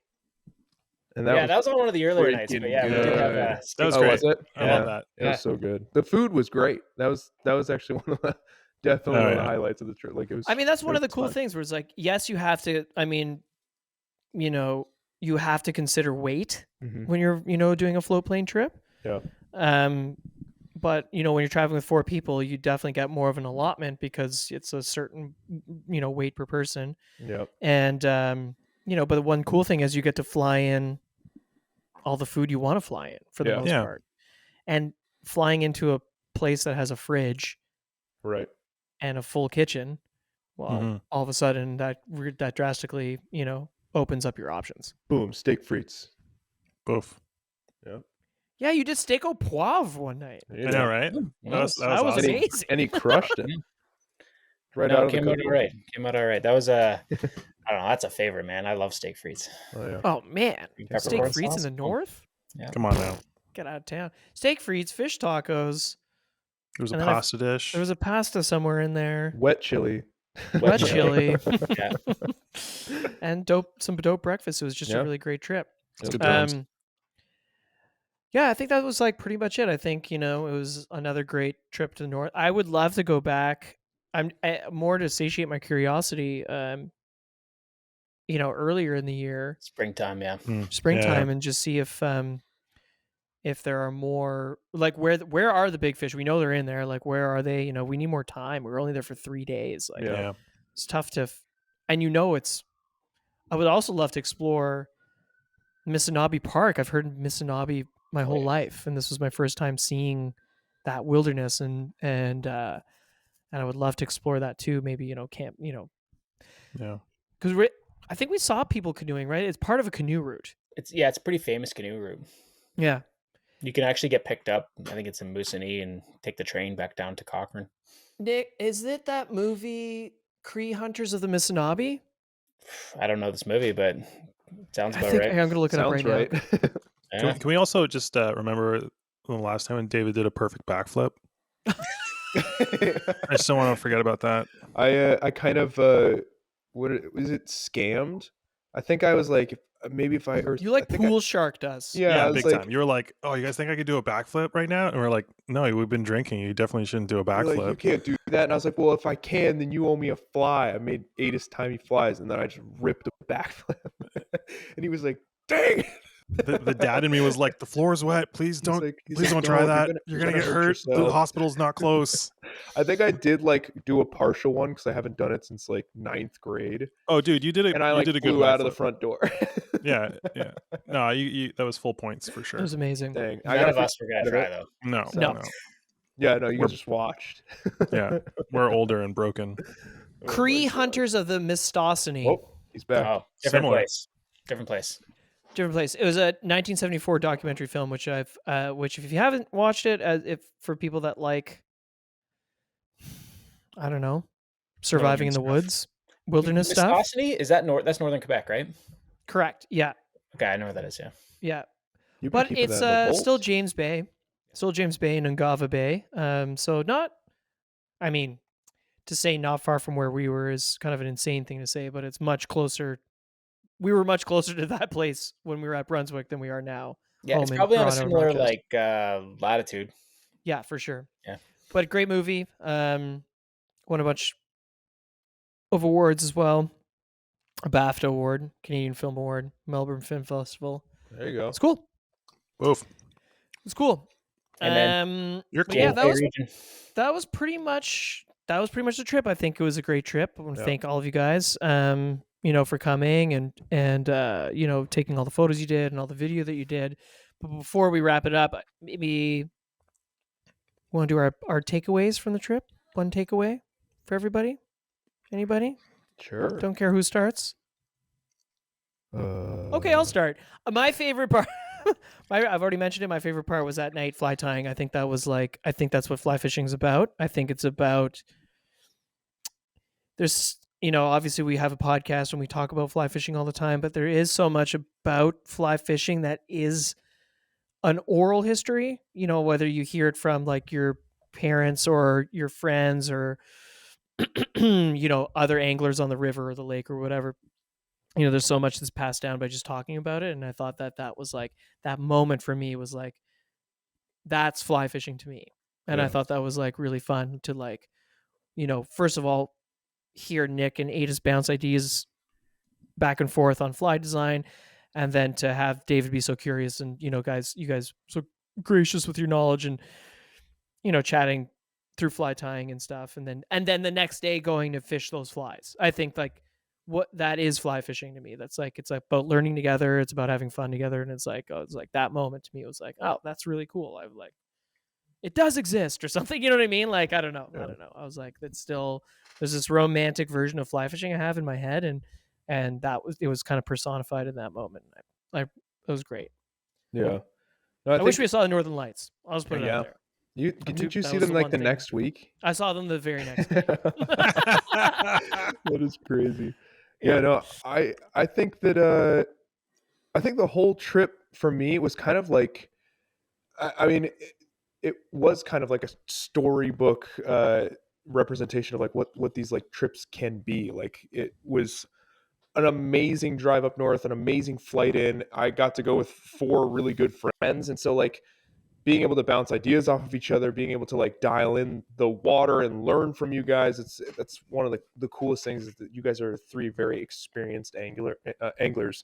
Speaker 5: And
Speaker 4: That was on one of the earlier nights, but yeah, we did have
Speaker 5: good.
Speaker 3: That was
Speaker 5: Oh,
Speaker 3: great.
Speaker 5: was it?
Speaker 3: I love that.
Speaker 5: It was so good. The food was great. That was actually one of the definitely
Speaker 3: Oh,
Speaker 5: one of the
Speaker 3: yeah.
Speaker 5: highlights of the trip. Like it was.
Speaker 2: I mean, that's one of the
Speaker 5: was
Speaker 2: cool
Speaker 5: fun.
Speaker 2: things where it's like, yes, you have to. I mean, you have to consider weight
Speaker 5: Mhm.
Speaker 2: when you're, doing a float plane trip.
Speaker 5: Yeah.
Speaker 2: But when you're traveling with 4 people, you definitely get more of an allotment because it's a certain, weight per person.
Speaker 5: Yep.
Speaker 2: And but the one cool thing is you get to fly in all the food you want to fly in for the
Speaker 5: Yeah.
Speaker 2: most
Speaker 3: Yeah.
Speaker 2: part, and flying into a place that has a fridge
Speaker 5: Right.
Speaker 2: and a full kitchen. Well,
Speaker 3: Mhm.
Speaker 2: all of a sudden that drastically, opens up your options.
Speaker 5: Boom. Steak frites.
Speaker 3: Boof.
Speaker 5: Yep.
Speaker 2: Yeah, you did steak au poivre one night.
Speaker 3: I know, right?
Speaker 4: Nice.
Speaker 3: That was
Speaker 2: was
Speaker 3: awesome.
Speaker 2: amazing.
Speaker 5: And he crushed it. Right
Speaker 4: No,
Speaker 5: out
Speaker 4: it
Speaker 5: of the
Speaker 4: came out
Speaker 5: cookie.
Speaker 4: all right. Came out all right. That was I don't know. That's a favorite, man. I love steak frites.
Speaker 5: Oh yeah.
Speaker 2: Oh man,
Speaker 4: Peppercorn
Speaker 2: steak frites in
Speaker 4: sauce?
Speaker 2: the north.
Speaker 3: Come on now.
Speaker 2: Get out of town. Steak frites, fish tacos.
Speaker 3: There was a
Speaker 2: And then I-
Speaker 3: pasta dish.
Speaker 2: There was a pasta somewhere in there.
Speaker 5: Wet chili.
Speaker 2: Wet chili.
Speaker 4: Yeah.
Speaker 2: And some dope breakfast. It was just a
Speaker 5: Yeah.
Speaker 2: really great trip.
Speaker 3: It's good times.
Speaker 2: Yeah, I think that was like pretty much it. I think, it was another great trip to the north. I would love to go back. More to satiate my curiosity. Earlier in the year,
Speaker 4: Springtime, yeah.
Speaker 2: springtime, and just see if there are more, like where are the big fish? We know they're in there. Like where are they? We need more time. We were only there for 3 days. Like
Speaker 3: Yeah.
Speaker 2: it's tough to, and I would also love to explore Missinaba Park. I've heard Missinaba my whole life, and this was my first time seeing that wilderness, and I would love to explore that too. Maybe camp.
Speaker 3: Yeah.
Speaker 2: Because I think we saw people canoeing, right? It's part of a canoe route.
Speaker 4: It's a pretty famous canoe route.
Speaker 2: Yeah.
Speaker 4: You can actually get picked up. I think it's in Moosonee and take the train back down to Cochrane.
Speaker 2: Nick, is it that movie Cree Hunters of the Missinaba?
Speaker 4: I don't know this movie, but it sounds about
Speaker 2: I'm
Speaker 4: right.
Speaker 2: going to look it up
Speaker 5: Sounds
Speaker 2: right now.
Speaker 5: right.
Speaker 4: Yeah.
Speaker 3: Can we also just remember the last time when David did a perfect backflip? I just don't want to forget about that.
Speaker 5: I kind of was it scammed? I think I was like maybe if I or
Speaker 2: You like
Speaker 5: I think
Speaker 2: Pool Shark does.
Speaker 5: yeah, I was
Speaker 3: big
Speaker 5: like,
Speaker 3: time. You were like, "Oh, you guys think I could do a backflip right now?" And we're like, "No, we've been drinking. You definitely shouldn't do a
Speaker 5: you're like, you
Speaker 3: backflip."
Speaker 5: can't do that. And I was like, well, if I can, then you owe me a fly. I made Aidas timey flies, and then I just ripped a backflip. And he was like, dang.
Speaker 3: The dad in me was like, "The floor's wet. Please don't try that. You're gonna get hurt. The
Speaker 5: yourself."
Speaker 3: hospital's not close."
Speaker 5: I think I did like do a partial one because I haven't done it since like 9th grade,
Speaker 3: Oh, dude, you did it.
Speaker 5: and I
Speaker 3: you
Speaker 5: like
Speaker 3: did a good
Speaker 5: flew out of the
Speaker 3: backflip.
Speaker 5: front door.
Speaker 3: Yeah. No, you that was full points for
Speaker 2: It
Speaker 3: sure.
Speaker 2: was amazing.
Speaker 5: Dang,
Speaker 4: None of us were going to try, though.
Speaker 3: No.
Speaker 5: Yeah, no, you
Speaker 3: We're-
Speaker 5: guys just watched.
Speaker 3: Yeah, we're older and broken.
Speaker 2: Cree Hunters of the Mistosony.
Speaker 5: Oh, he's back.
Speaker 4: Oh, different
Speaker 3: Similar.
Speaker 4: place. Different place.
Speaker 2: Different place. It was a 1974 documentary film, which which if you haven't watched it, if for people that like, I don't know, surviving in the woods, wilderness stuff.
Speaker 4: Miscosony? Is that that's northern Quebec, right?
Speaker 2: Correct. Yeah.
Speaker 4: Okay, I know where that is, yeah.
Speaker 2: Yeah.
Speaker 5: You've been
Speaker 2: But
Speaker 5: keeping
Speaker 2: it's
Speaker 5: that in the
Speaker 2: still
Speaker 5: vaults?
Speaker 2: James Bay, and Ungava Bay. So not, I mean, to say not far from where we were is kind of an insane thing to say, but it's much closer. We were much closer to that place when we were at Brunswick than we are now.
Speaker 4: Yeah, it's
Speaker 2: home in
Speaker 4: probably on a
Speaker 2: Toronto and
Speaker 4: similar
Speaker 2: Rochester.
Speaker 4: latitude.
Speaker 2: Yeah, for sure.
Speaker 4: Yeah.
Speaker 2: But great movie. Won a bunch of awards as well. A BAFTA award, Canadian Film Award, Melbourne Film Festival.
Speaker 5: There you go.
Speaker 2: It's cool.
Speaker 3: Oof.
Speaker 2: It's cool.
Speaker 4: And then
Speaker 3: You're
Speaker 2: but
Speaker 3: cool.
Speaker 2: yeah,
Speaker 4: Bay region.
Speaker 2: that was pretty much the trip. I think it was a great trip. I want to
Speaker 5: Yeah.
Speaker 2: thank all of you guys, for coming and taking all the photos you did and all the video that you did. But before we wrap it up, maybe we want to do our takeaways from the trip. One takeaway for everybody. Anybody?
Speaker 5: Sure.
Speaker 2: Don't care who starts. Okay, I'll start. My favorite part. I've already mentioned it. My favorite part was that night fly tying. I think that's what fly fishing is about. I think it's about. There's, obviously we have a podcast and we talk about fly fishing all the time, but there is so much about fly fishing that is an oral history. Whether you hear it from like your parents or your friends or other anglers on the river or the lake or whatever. There's so much that's passed down by just talking about it. And I thought that was like, that moment for me was like, that's fly fishing to me. And I thought that was like really fun to like, first of all, hear Nick and Aidas bounce ideas back and forth on fly design. And then to have David be so curious and, you guys so gracious with your knowledge and, chatting through fly tying and stuff. And then the next day going to fish those flies. I think like, what that is fly fishing to me. That's like, it's like about learning together. It's about having fun together. And it's like that moment to me was like, oh, that's really cool. I like, it does exist or something. You know what I mean? Like, I don't know. I was like, there's this romantic version of fly fishing I have in my head. And it was kind of personified in that moment. It was great.
Speaker 5: Yeah. No,
Speaker 2: I wish we saw the Northern Lights. I'll just put it
Speaker 5: Yeah.
Speaker 2: out there.
Speaker 5: Didn't you
Speaker 2: that
Speaker 5: see
Speaker 2: was
Speaker 5: them
Speaker 2: the
Speaker 5: like
Speaker 2: one
Speaker 5: the
Speaker 2: thing.
Speaker 5: next week?
Speaker 2: I saw them the very next day.
Speaker 5: That is crazy. Yeah, no, I think that I think the whole trip for me was kind of like, I mean, it was kind of like a storybook representation of like what these like trips can be. Like it was an amazing drive up north, an amazing flight in. I got to go with 4 really good friends, and so like being able to bounce ideas off of each other, being able to like dial in the water and learn from you guys. That's one of the coolest things is that you guys are 3 very experienced anglers,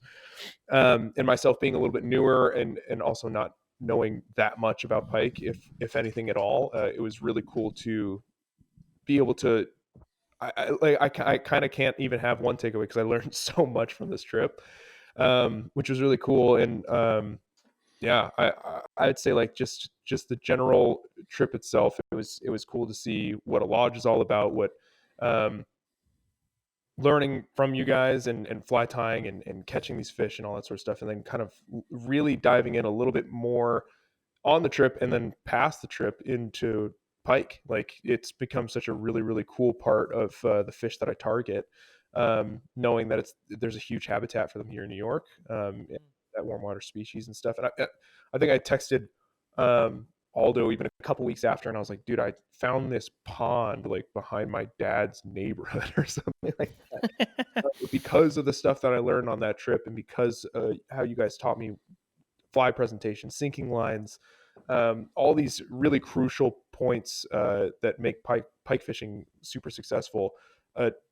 Speaker 5: and myself being a little bit newer and also not knowing that much about pike, if anything at all. It was really cool to be able to. I kind of can't even have one takeaway because I learned so much from this trip, which was really cool. And yeah, I'd say like just the general trip itself, it was cool to see what a lodge is all about, what learning from you guys and fly tying and catching these fish and all that sort of stuff, and then kind of really diving in a little bit more on the trip and then past the trip into pike. Like it's become such a really, really cool part of the fish that I target, knowing that there's a huge habitat for them here in New York, that warm water species and stuff. And I think I texted Aldo even a couple weeks after, and I was like, dude, I found this pond like behind my dad's neighborhood or something like that. Because of the stuff that I learned on that trip, and because how you guys taught me fly presentation, sinking lines, all these really crucial points that make pike fishing super successful.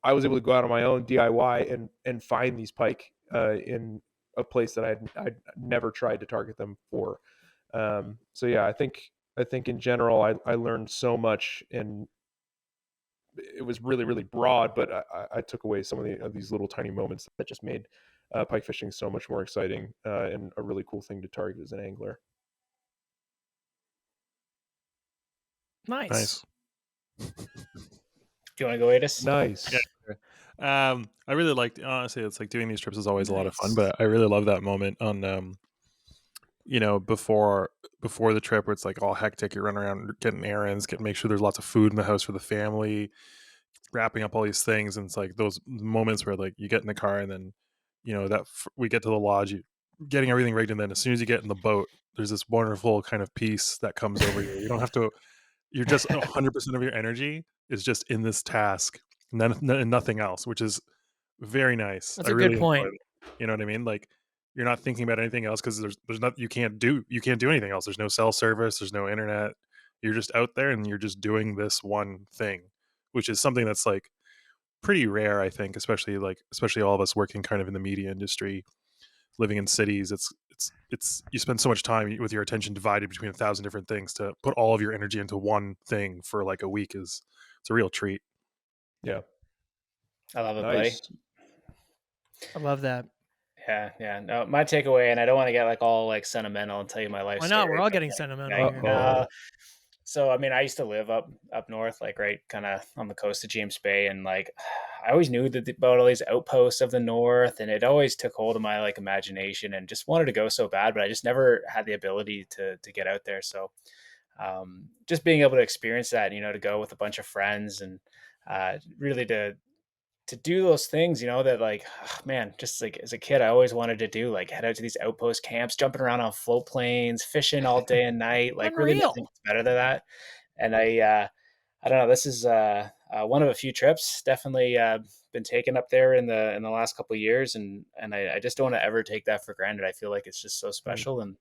Speaker 5: I was able to go out on my own DIY and find these pike in a place that I'd never tried to target them for. So yeah, I think in general I learned so much, and it was really, really broad, but I took away some of these little tiny moments that just made pike fishing so much more exciting and a really cool thing to target as an angler.
Speaker 2: Nice.
Speaker 4: Do you want to go, Aidas?
Speaker 5: Nice.
Speaker 3: Yeah. I really liked, honestly, it's like doing these trips is always a lot of fun, but I really love that moment on before the trip where it's like all hectic, you're running around getting errands, make sure there's lots of food in the house for the family, wrapping up all these things. And it's like those moments where like you get in the car and then we get to the lodge, getting everything rigged, and then as soon as you get in the boat, there's this wonderful kind of peace that comes over you. You don't have to, you're just 100% of your energy is just in this task and nothing else, which is very nice.
Speaker 2: That's a good point.
Speaker 3: You know what I mean? Like you're not thinking about anything else because there's not, you can't do anything else. There's no cell service, there's no internet. You're just out there and you're just doing this one thing, which is something that's like pretty rare, I think, especially all of us working kind of in the media industry, living in cities. It's you spend so much time with your attention divided between 1,000 different things. To put all of your energy into one thing for like a week it's a real treat.
Speaker 5: Yeah,
Speaker 4: I love it,
Speaker 5: nice.
Speaker 4: buddy.
Speaker 2: I love that.
Speaker 4: Yeah. No, my takeaway, and I don't want to get like all like sentimental and tell you my life
Speaker 2: Why
Speaker 4: story.
Speaker 2: not? We're all getting sentimental here.
Speaker 4: So I mean, I used to live up north, like right kind of on the coast of James Bay, and like I always knew about all these outposts of the north, and it always took hold of my like imagination, and just wanted to go so bad, but I just never had the ability to get out there. So just being able to experience that, to go with a bunch of friends and really to do those things, that like, man, just like as a kid, I always wanted to do, like head out to these outpost camps, jumping around on float planes, fishing all day and night, like really nothing's better than that. And I don't know, this is one of a few trips, definitely been taken up there in the last couple of years. And I just don't want to ever take that for granted. I feel like it's just so special. And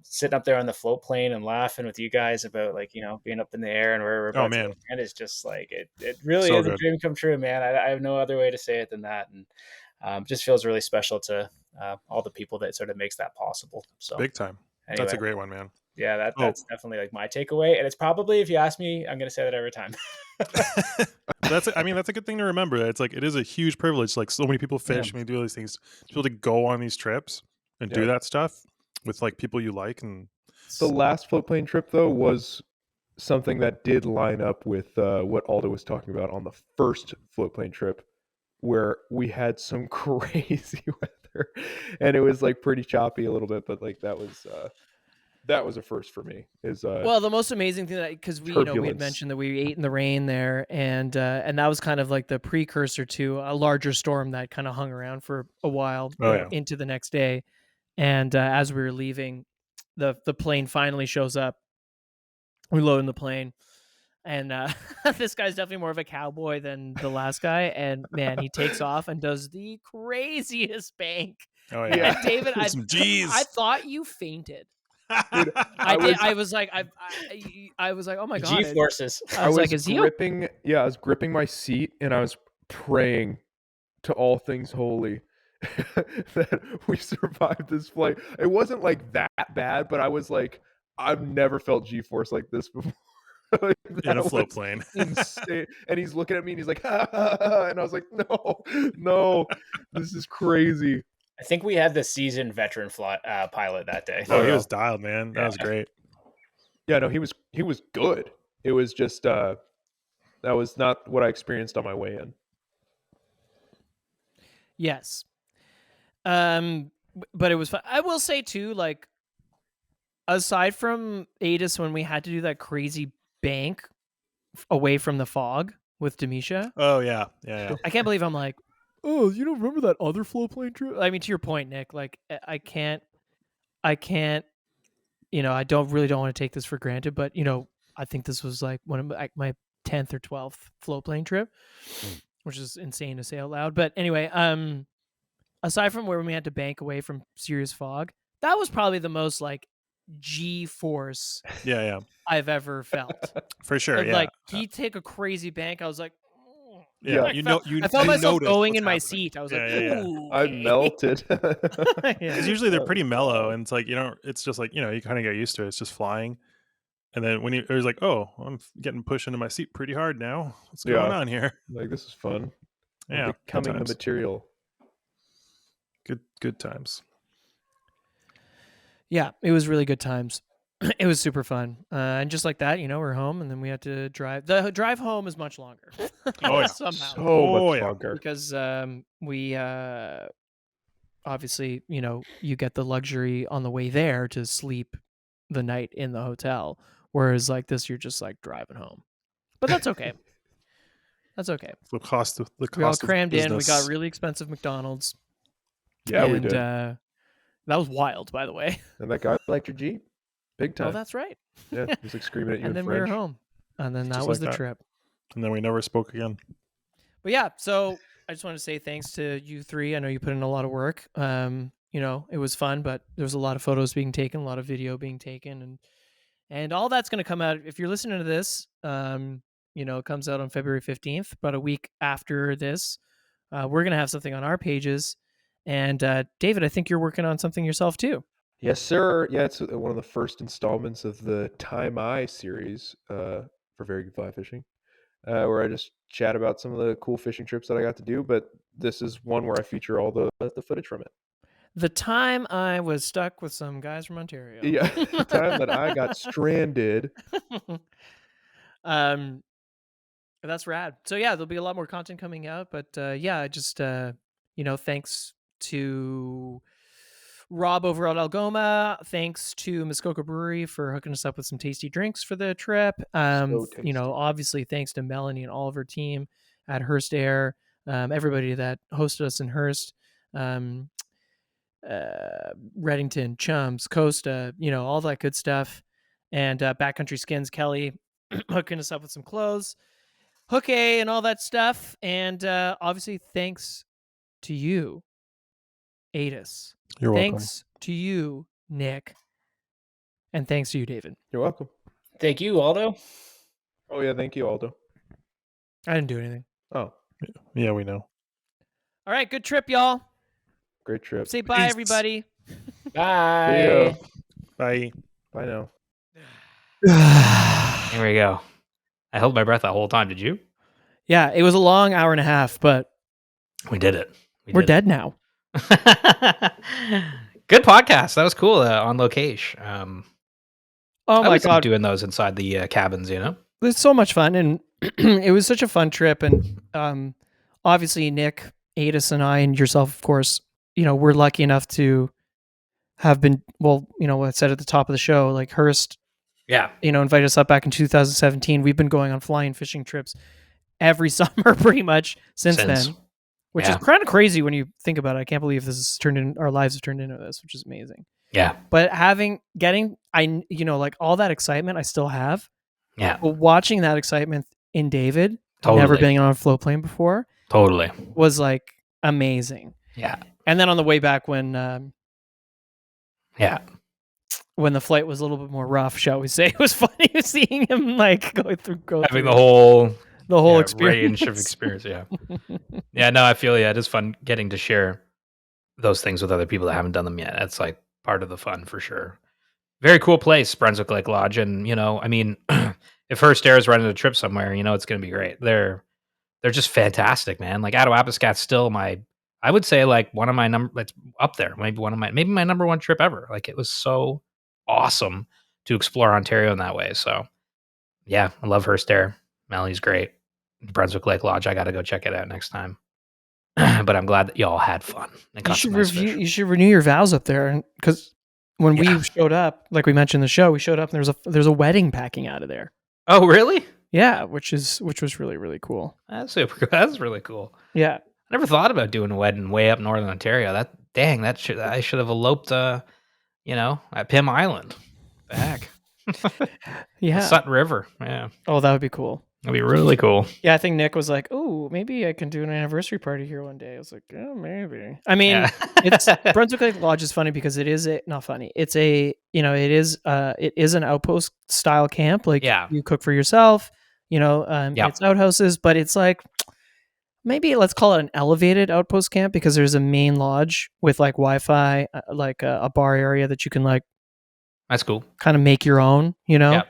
Speaker 4: sitting up there on the float plane and laughing with you guys about like, being up in the air and where we're about to land, it's just like, it really is a dream come true, man. I have no other way to say it than that. And just feels really special to all the people that sort of makes that possible. So
Speaker 3: big time. Anyway, that's a great one, man.
Speaker 4: Yeah, that's definitely like my takeaway. And it's probably, if you ask me, I'm going to say that every time.
Speaker 3: That's a good thing to remember. It's like, it is a huge privilege. Like so many people fish, and do all these things, to be able to go on these trips and do that stuff with like people you like. And
Speaker 5: the last float plane trip though was something that did line up with what Aldo was talking about on the first float plane trip, where we had some crazy weather and it was like pretty choppy a little bit, but like that was that was a first for me.
Speaker 2: Well, the most amazing thing, because we had
Speaker 5: turbulence.
Speaker 2: mentioned that we ate in the rain there, and that was kind of like the precursor to a larger storm that kind of hung around for a while into the next day. And as we were leaving, the plane finally shows up. We load in the plane, and this guy's definitely more of a cowboy than the last guy. And man, he takes off and does the craziest bank.
Speaker 3: Oh yeah,
Speaker 2: and David, I thought you fainted.
Speaker 5: Dude,
Speaker 2: I was like, oh my god,
Speaker 4: G-forces.
Speaker 2: I was like, is he
Speaker 5: gripping? Yeah, I was gripping my seat and I was praying to all things holy that we survived this flight. It wasn't like that bad, but I was like, I've never felt G-force like this before. Like,
Speaker 3: in a float plane.
Speaker 5: Insane. And he's looking at me and he's like, ha, ha, ha, and I was like, no, this is crazy.
Speaker 4: I think we had the seasoned veteran pilot that day.
Speaker 3: Oh, he was dialed, man. That was great.
Speaker 5: Yeah, no, he was good. It was just that was not what I experienced on my way in.
Speaker 2: Yes. But it was fun. I will say too, like, aside from Aidas, when we had to do that crazy bank away from the fog with Demisha.
Speaker 3: Oh yeah.
Speaker 2: I can't believe I'm like, oh, you don't remember that other flow plane trip? I mean, to your point, Nick, like I can't, I don't want to take this for granted, but I think this was like one of my 10th or 12th flow plane trip, which is insane to say out loud. But anyway, aside from where we had to bank away from serious fog, that was probably the most like G-force I've ever felt.
Speaker 3: For sure.
Speaker 2: And, like he take a crazy bank. I was like,
Speaker 3: I
Speaker 2: felt myself going in my seat. I was like, ooh,
Speaker 5: I melted.
Speaker 3: Because usually they're pretty mellow, and it's like it's just like you kind of get used to it. It's just flying, and then when it was like, oh, I'm getting pushed into my seat pretty hard now. What's going on here?
Speaker 5: Like this is fun.
Speaker 3: Yeah,
Speaker 5: becoming the material.
Speaker 3: Good times.
Speaker 2: Yeah, it was really good times. It was super fun. And just like that, we're home, and then we had to drive. The drive home is much longer.
Speaker 3: Oh, yeah.
Speaker 2: Somehow.
Speaker 5: So much longer.
Speaker 2: Because we obviously, you get the luxury on the way there to sleep the night in the hotel. Whereas like this, you're just like driving home. But that's okay. That's okay.
Speaker 3: The cost
Speaker 2: we all crammed
Speaker 3: of
Speaker 2: in. We got really expensive McDonald's.
Speaker 5: Yeah, we did.
Speaker 2: That was wild, by the way.
Speaker 5: And that guy liked your Jeep. Big time.
Speaker 2: Oh, that's right.
Speaker 5: Yeah, he was like screaming at you.
Speaker 2: And then
Speaker 5: French.
Speaker 2: we were home. And then that was the trip.
Speaker 3: And then we never spoke again.
Speaker 2: But yeah, so I just want to say thanks to you three. I know you put in a lot of work. It was fun, but there was a lot of photos being taken, a lot of video being taken, and all that's going to come out. If you're listening to this, it comes out on February 15th, about a week after this. We're going to have something on our pages. And David, I think you're working on something yourself too.
Speaker 5: Yes, sir. Yeah, it's one of the first installments of the Time I series for Very Good Fly Fishing, where I just chat about some of the cool fishing trips that I got to do. But this is one where I feature all the footage from it. The
Speaker 2: time I was stuck with some guys from Ontario.
Speaker 5: Yeah, the time that I got stranded.
Speaker 2: That's rad. So yeah, there'll be a lot more content coming out. But just thanks to Rob over at Algoma. Thanks to Muskoka Brewery for hooking us up with some tasty drinks for the trip.
Speaker 5: So tasty.
Speaker 2: Obviously thanks to Melanie and all of her team at Hearst Air. Everybody that hosted us in Hurst, Reddington, Chums, Costa, all that good stuff. And Backcountry Skins, Kelly hooking us up with some clothes, Hook A and all that stuff. And obviously thanks to you, Aidas.
Speaker 3: You're welcome.
Speaker 2: Thanks to you, Nick. And thanks to you, David.
Speaker 5: You're welcome.
Speaker 4: Thank you, Aldo.
Speaker 5: Oh, yeah. Thank you, Aldo.
Speaker 2: I didn't do anything.
Speaker 5: Oh.
Speaker 3: Yeah, we know.
Speaker 2: All right. Good trip, y'all.
Speaker 5: Great trip.
Speaker 2: Say bye, everybody.
Speaker 4: Bye.
Speaker 3: Bye.
Speaker 5: Bye now.
Speaker 1: Here we go. I held my breath that whole time. Did you?
Speaker 2: Yeah, it was a long hour and a half, but
Speaker 1: we did it.
Speaker 2: We're dead now.
Speaker 1: Good podcast. That was cool on location.
Speaker 2: Oh my God,
Speaker 1: doing those inside the cabins,
Speaker 2: it's so much fun, and it was such a fun trip. And obviously Nick, Aidas, and I, and yourself, of course, we're lucky enough to have been, well, what I said at the top of the show, like Hurst,
Speaker 1: Yeah.
Speaker 2: invited us up back in 2017. We've been going on flying fishing trips every summer pretty much since then, which is kind of crazy when you think about it. I can't believe our lives have turned into this, which is amazing.
Speaker 1: Yeah.
Speaker 2: But like all that excitement I still have.
Speaker 1: Yeah.
Speaker 2: But watching that excitement in David,
Speaker 1: Totally.
Speaker 2: never been on a float plane before,
Speaker 1: Totally.
Speaker 2: was like amazing.
Speaker 1: Yeah.
Speaker 2: And then on the way back when when the flight was a little bit more rough, shall we say, it was funny seeing him like go through
Speaker 1: having the whole
Speaker 2: experience.
Speaker 1: range of experience. Yeah. Yeah, no, I feel it is fun getting to share those things with other people that haven't done them yet. That's like part of the fun for sure. Very cool place, Brunswick Lake Lodge. And I mean, if Hearst Air is running a trip somewhere, it's going to be great. They're just fantastic, man. Like Attawapiscat's still I would say like one of my it's up there. Maybe my number one trip ever. Like it was so awesome to explore Ontario in that way. So yeah, I love Hearst Air. Melanie's great. Brunswick Lake Lodge. I got to go check it out next time. But I'm glad that y'all had fun. And
Speaker 2: You should renew your vows up there, because when we showed up, like we mentioned in the show, we showed up and there's a wedding packing out of there.
Speaker 1: Oh, really?
Speaker 2: Yeah, which was really, really cool.
Speaker 1: That's super. That's really cool.
Speaker 2: Yeah,
Speaker 1: I never thought about doing a wedding way up northern Ontario. I should have eloped. At Pym Island. The heck.
Speaker 2: Yeah.
Speaker 1: The Sutton River. Yeah.
Speaker 2: Oh, that would be cool.
Speaker 1: That'd be really cool.
Speaker 2: Yeah, I think Nick was like, "Oh, maybe I can do an anniversary party here one day." I was like, "Oh, maybe." I mean, it's Brunswick Lake Lodge is funny because it is not funny. It's it is an outpost style camp. Like you cook for yourself. It's outhouses, but it's like maybe let's call it an elevated outpost camp because there's a main lodge with like Wi-Fi, like a bar area that you can like.
Speaker 1: That's cool.
Speaker 2: Kind of make your own,
Speaker 1: Yeah.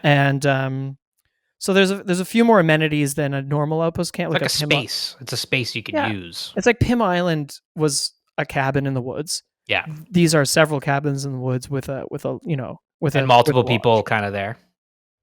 Speaker 2: And so there's a few more amenities than a normal outpost camp.
Speaker 1: It's like a space. It's a space you can use.
Speaker 2: It's like Pym Island was a cabin in the woods.
Speaker 1: Yeah.
Speaker 2: These are several cabins in the woods with
Speaker 1: multiple people kind of there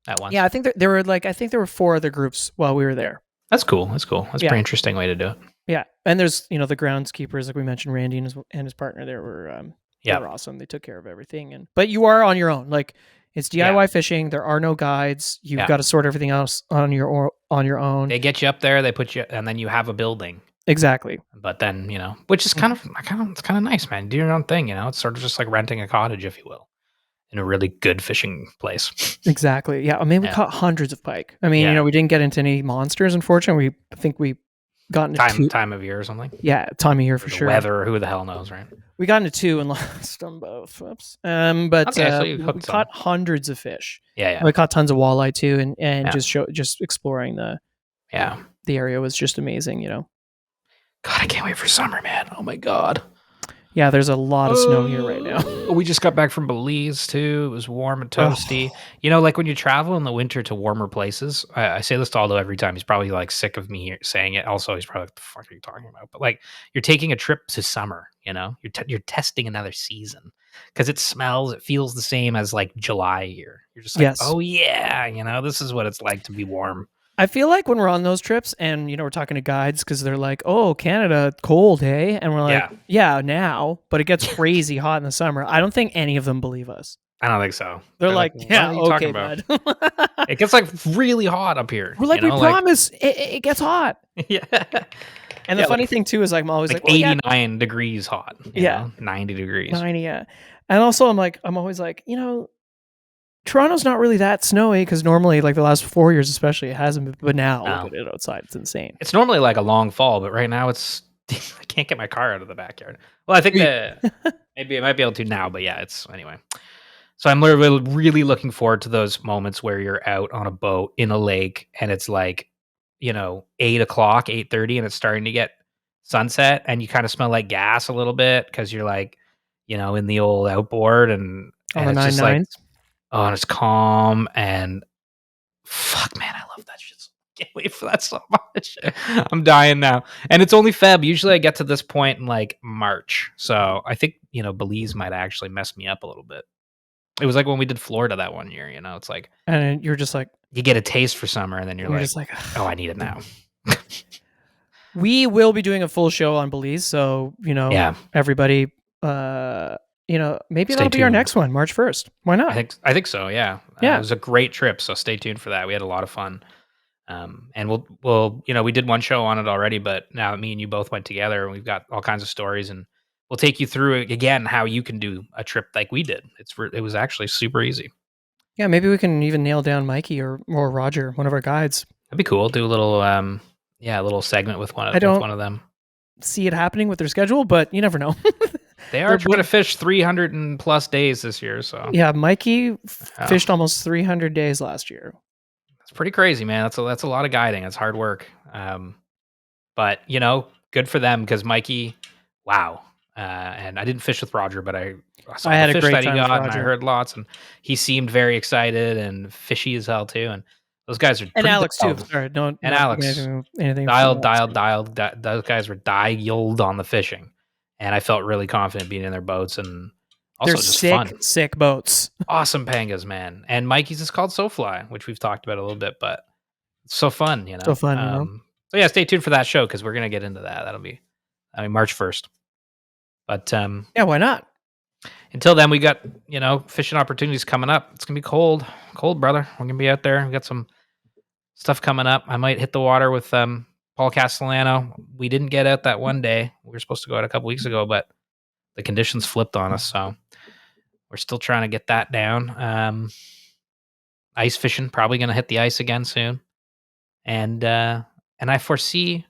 Speaker 1: at once.
Speaker 2: Yeah, I think there were 4 other groups while we were there.
Speaker 1: That's cool. That's a pretty interesting way to do it.
Speaker 2: Yeah, and there's the groundskeepers, like we mentioned, Randy and his partner there were they were awesome. They took care of everything, but you are on your own. Like it's DIY fishing. There are no guides. You've got to sort everything else on your own.
Speaker 1: They get you up there. They put you, and then you have a building.
Speaker 2: Exactly.
Speaker 1: But then which is kind of nice, man. Do your own thing. It's sort of just like renting a cottage, if you will, in a really good fishing place.
Speaker 2: Exactly. Yeah. I mean, we caught hundreds of pike. I mean, we didn't get into any monsters, unfortunately. I think we got into
Speaker 1: time of year or something.
Speaker 2: Yeah, time of year for sure.
Speaker 1: Weather, who the hell knows, right?
Speaker 2: We got into 2 and lost them both. Whoops. But
Speaker 1: so
Speaker 2: we caught hundreds of fish.
Speaker 1: Yeah.
Speaker 2: We caught tons of walleye too, and just exploring the area was just amazing.
Speaker 1: God, I can't wait for summer, man. Oh my God.
Speaker 2: Yeah, there's a lot of snow here right now.
Speaker 1: We just got back from Belize too. It was warm and toasty. Like when you travel in the winter to warmer places, I say this to Aldo every time. He's probably like sick of me saying it. Also, he's probably like, "The fuck are you talking about?" But like, you're taking a trip to summer. You're testing another season because it feels the same as like July here. You're just like, oh yeah, this is what it's like to be warm.
Speaker 2: I feel like when we're on those trips and, we're talking to guides because they're like, oh, Canada, cold, hey? And we're like, yeah, now, but it gets crazy hot in the summer. I don't think any of them believe us.
Speaker 1: I don't think so.
Speaker 2: They're like, yeah, okay, bud.
Speaker 1: It gets like really hot up here.
Speaker 2: We're like, we promise it gets hot.
Speaker 1: Yeah.
Speaker 2: And the funny thing too is like, I'm always like
Speaker 1: 89 degrees hot. 90 degrees.
Speaker 2: 90, yeah. And also I'm always like, Toronto's not really that snowy because normally, like the last 4 years especially, it hasn't been. But now, look at it outside; it's insane.
Speaker 1: It's normally like a long fall, but right now it's I can't get my car out of the backyard. Well, I think maybe I might be able to now, but yeah, it's anyway. So I'm really looking forward to those moments where you're out on a boat in a lake and it's like 8 o'clock, 8:30, and it's starting to get sunset, and you kind of smell like gas a little bit because you're like in the old outboard and
Speaker 2: on the
Speaker 1: it's just
Speaker 2: 9/9s.
Speaker 1: like. Oh, and it's calm and fuck, man, I love that shit. Can't wait for that so much. I'm dying now. And it's only Feb. Usually I get to this point in like March. So I think, Belize might actually mess me up a little bit. It was like when we did Florida that one year, it's like.
Speaker 2: And you're just like.
Speaker 1: You get a taste for summer and then you're like,
Speaker 2: just like,
Speaker 1: oh, I need it now.
Speaker 2: We will be doing a full show on Belize. So, everybody maybe
Speaker 1: Stay
Speaker 2: that'll be our
Speaker 1: tuned.
Speaker 2: next one, March 1st. Why not?
Speaker 1: I think so. Yeah.
Speaker 2: Yeah.
Speaker 1: It was a great trip. So stay tuned for that. We had a lot of fun. And we'll, we did one show on it already, but now me and you both went together and we've got all kinds of stories, and we'll take you through it again, how you can do a trip like we did. It was actually super easy.
Speaker 2: Yeah. Maybe we can even nail down Mikey or Roger, one of our guides.
Speaker 1: That'd be cool. Do a little, a little segment with one of them.
Speaker 2: See it happening with their schedule, but you never know.
Speaker 1: They are trying to fish 300 and plus days this year. So
Speaker 2: yeah, Mikey fished almost 300 days last year.
Speaker 1: It's pretty crazy, man. That's a lot of guiding. It's hard work. But good for them, because Mikey, wow. And I didn't fish with Roger, but I saw
Speaker 2: had
Speaker 1: the
Speaker 2: a
Speaker 1: fish
Speaker 2: great
Speaker 1: that he
Speaker 2: time with
Speaker 1: got, and I
Speaker 2: Roger.
Speaker 1: heard lots, and he seemed very excited and fishy as hell too. And those guys are
Speaker 2: And
Speaker 1: pretty
Speaker 2: Alex too.
Speaker 1: dialed.
Speaker 2: Sorry, don't.
Speaker 1: And
Speaker 2: not
Speaker 1: Alex,
Speaker 2: anything.
Speaker 1: dialed. Those guys were dialed on the fishing, and I felt really confident being in their boats, and also
Speaker 2: They're
Speaker 1: just
Speaker 2: sick,
Speaker 1: fun.
Speaker 2: sick boats.
Speaker 1: Awesome pangas, man. And Mikey's is called SoFly, which we've talked about a little bit, but it's so fun,
Speaker 2: So fun,
Speaker 1: So yeah, stay tuned for that show, because we're gonna get into that. That'll be March 1st. But
Speaker 2: yeah, why not?
Speaker 1: until then, we got fishing opportunities coming up. It's gonna be cold, brother. We're gonna be out there. We got some stuff coming up. I might hit the water with Paul Castellano. We didn't get out that one day. We were supposed to go out a couple weeks ago, but the conditions flipped on us, so we're still trying to get that down. Ice fishing, probably gonna hit the ice again soon, and I foresee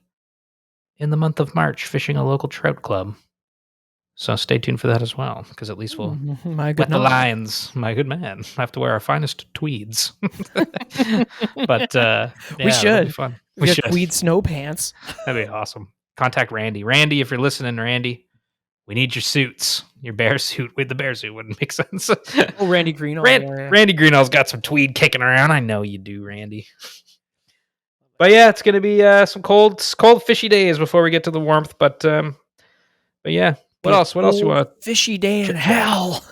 Speaker 1: in the month of March fishing a local trout club. So stay tuned for that as well, because at least we'll
Speaker 2: My
Speaker 1: wet
Speaker 2: good
Speaker 1: the
Speaker 2: man.
Speaker 1: lines. My good man. I have to wear our finest tweeds. But
Speaker 2: We should.
Speaker 1: that'll be fun.
Speaker 2: We should tweed snow pants.
Speaker 1: That'd be awesome. Contact Randy. Randy, if you're listening, Randy, we need your suits. Your bear suit. With the bear suit wouldn't make sense.
Speaker 2: Oh, Randy Greenall.
Speaker 1: Randy Greenall's got some tweed kicking around. I know you do, Randy. But yeah, it's gonna be some cold, fishy days before we get to the warmth. But yeah, what else? What else you want?
Speaker 2: Fishy day in hell.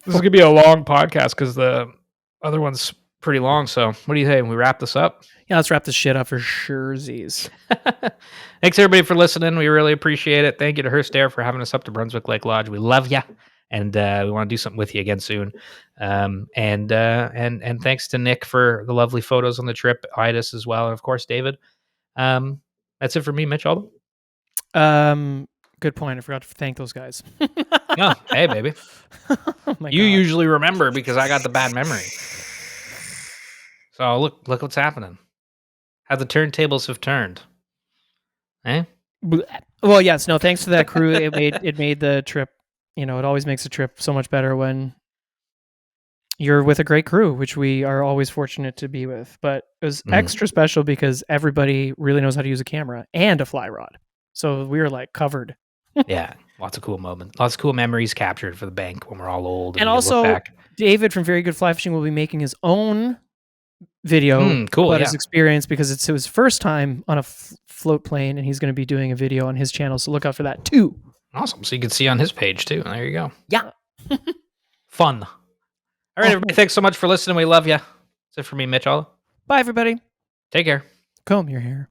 Speaker 1: This is gonna be a long podcast because the other one's pretty long. So what do you think? We wrap this up?
Speaker 2: Yeah, let's wrap this shit up for surezies.
Speaker 1: Thanks everybody for listening. We really appreciate it. Thank you to Hearst Air for having us up to Brunswick Lake Lodge. We love you, and we want to do something with you again soon. And thanks to Nick for the lovely photos on the trip, Aidas as well, and of course David. That's it for me, Mitch. Alba.
Speaker 2: Good point. I forgot to thank those guys.
Speaker 1: Oh, hey, baby.
Speaker 2: Oh my
Speaker 1: You
Speaker 2: God.
Speaker 1: usually remember because I got the bad memory. So look what's happening. How the turntables have turned. Eh?
Speaker 2: Well, yes, no, thanks to that crew. It made the trip, it always makes a trip so much better when you're with a great crew, which we are always fortunate to be with. But it was extra special because everybody really knows how to use a camera and a fly rod. So we were like covered.
Speaker 1: Yeah, lots of cool moments, lots of cool memories captured for the bank when we're all old.
Speaker 2: And
Speaker 1: we look
Speaker 2: also,
Speaker 1: back.
Speaker 2: David from Very Good Fly Fishing will be making his own video about his experience because it's his first time on a float plane, and he's going to be doing a video on his channel. So look out for that too.
Speaker 1: Awesome. So you can see on his page too. There you go.
Speaker 2: Yeah.
Speaker 1: Fun. All right, everybody. Thanks so much for listening. We love you. That's it for me, Mitch. All.
Speaker 2: Bye, everybody.
Speaker 1: Take care.
Speaker 2: Comb your hair.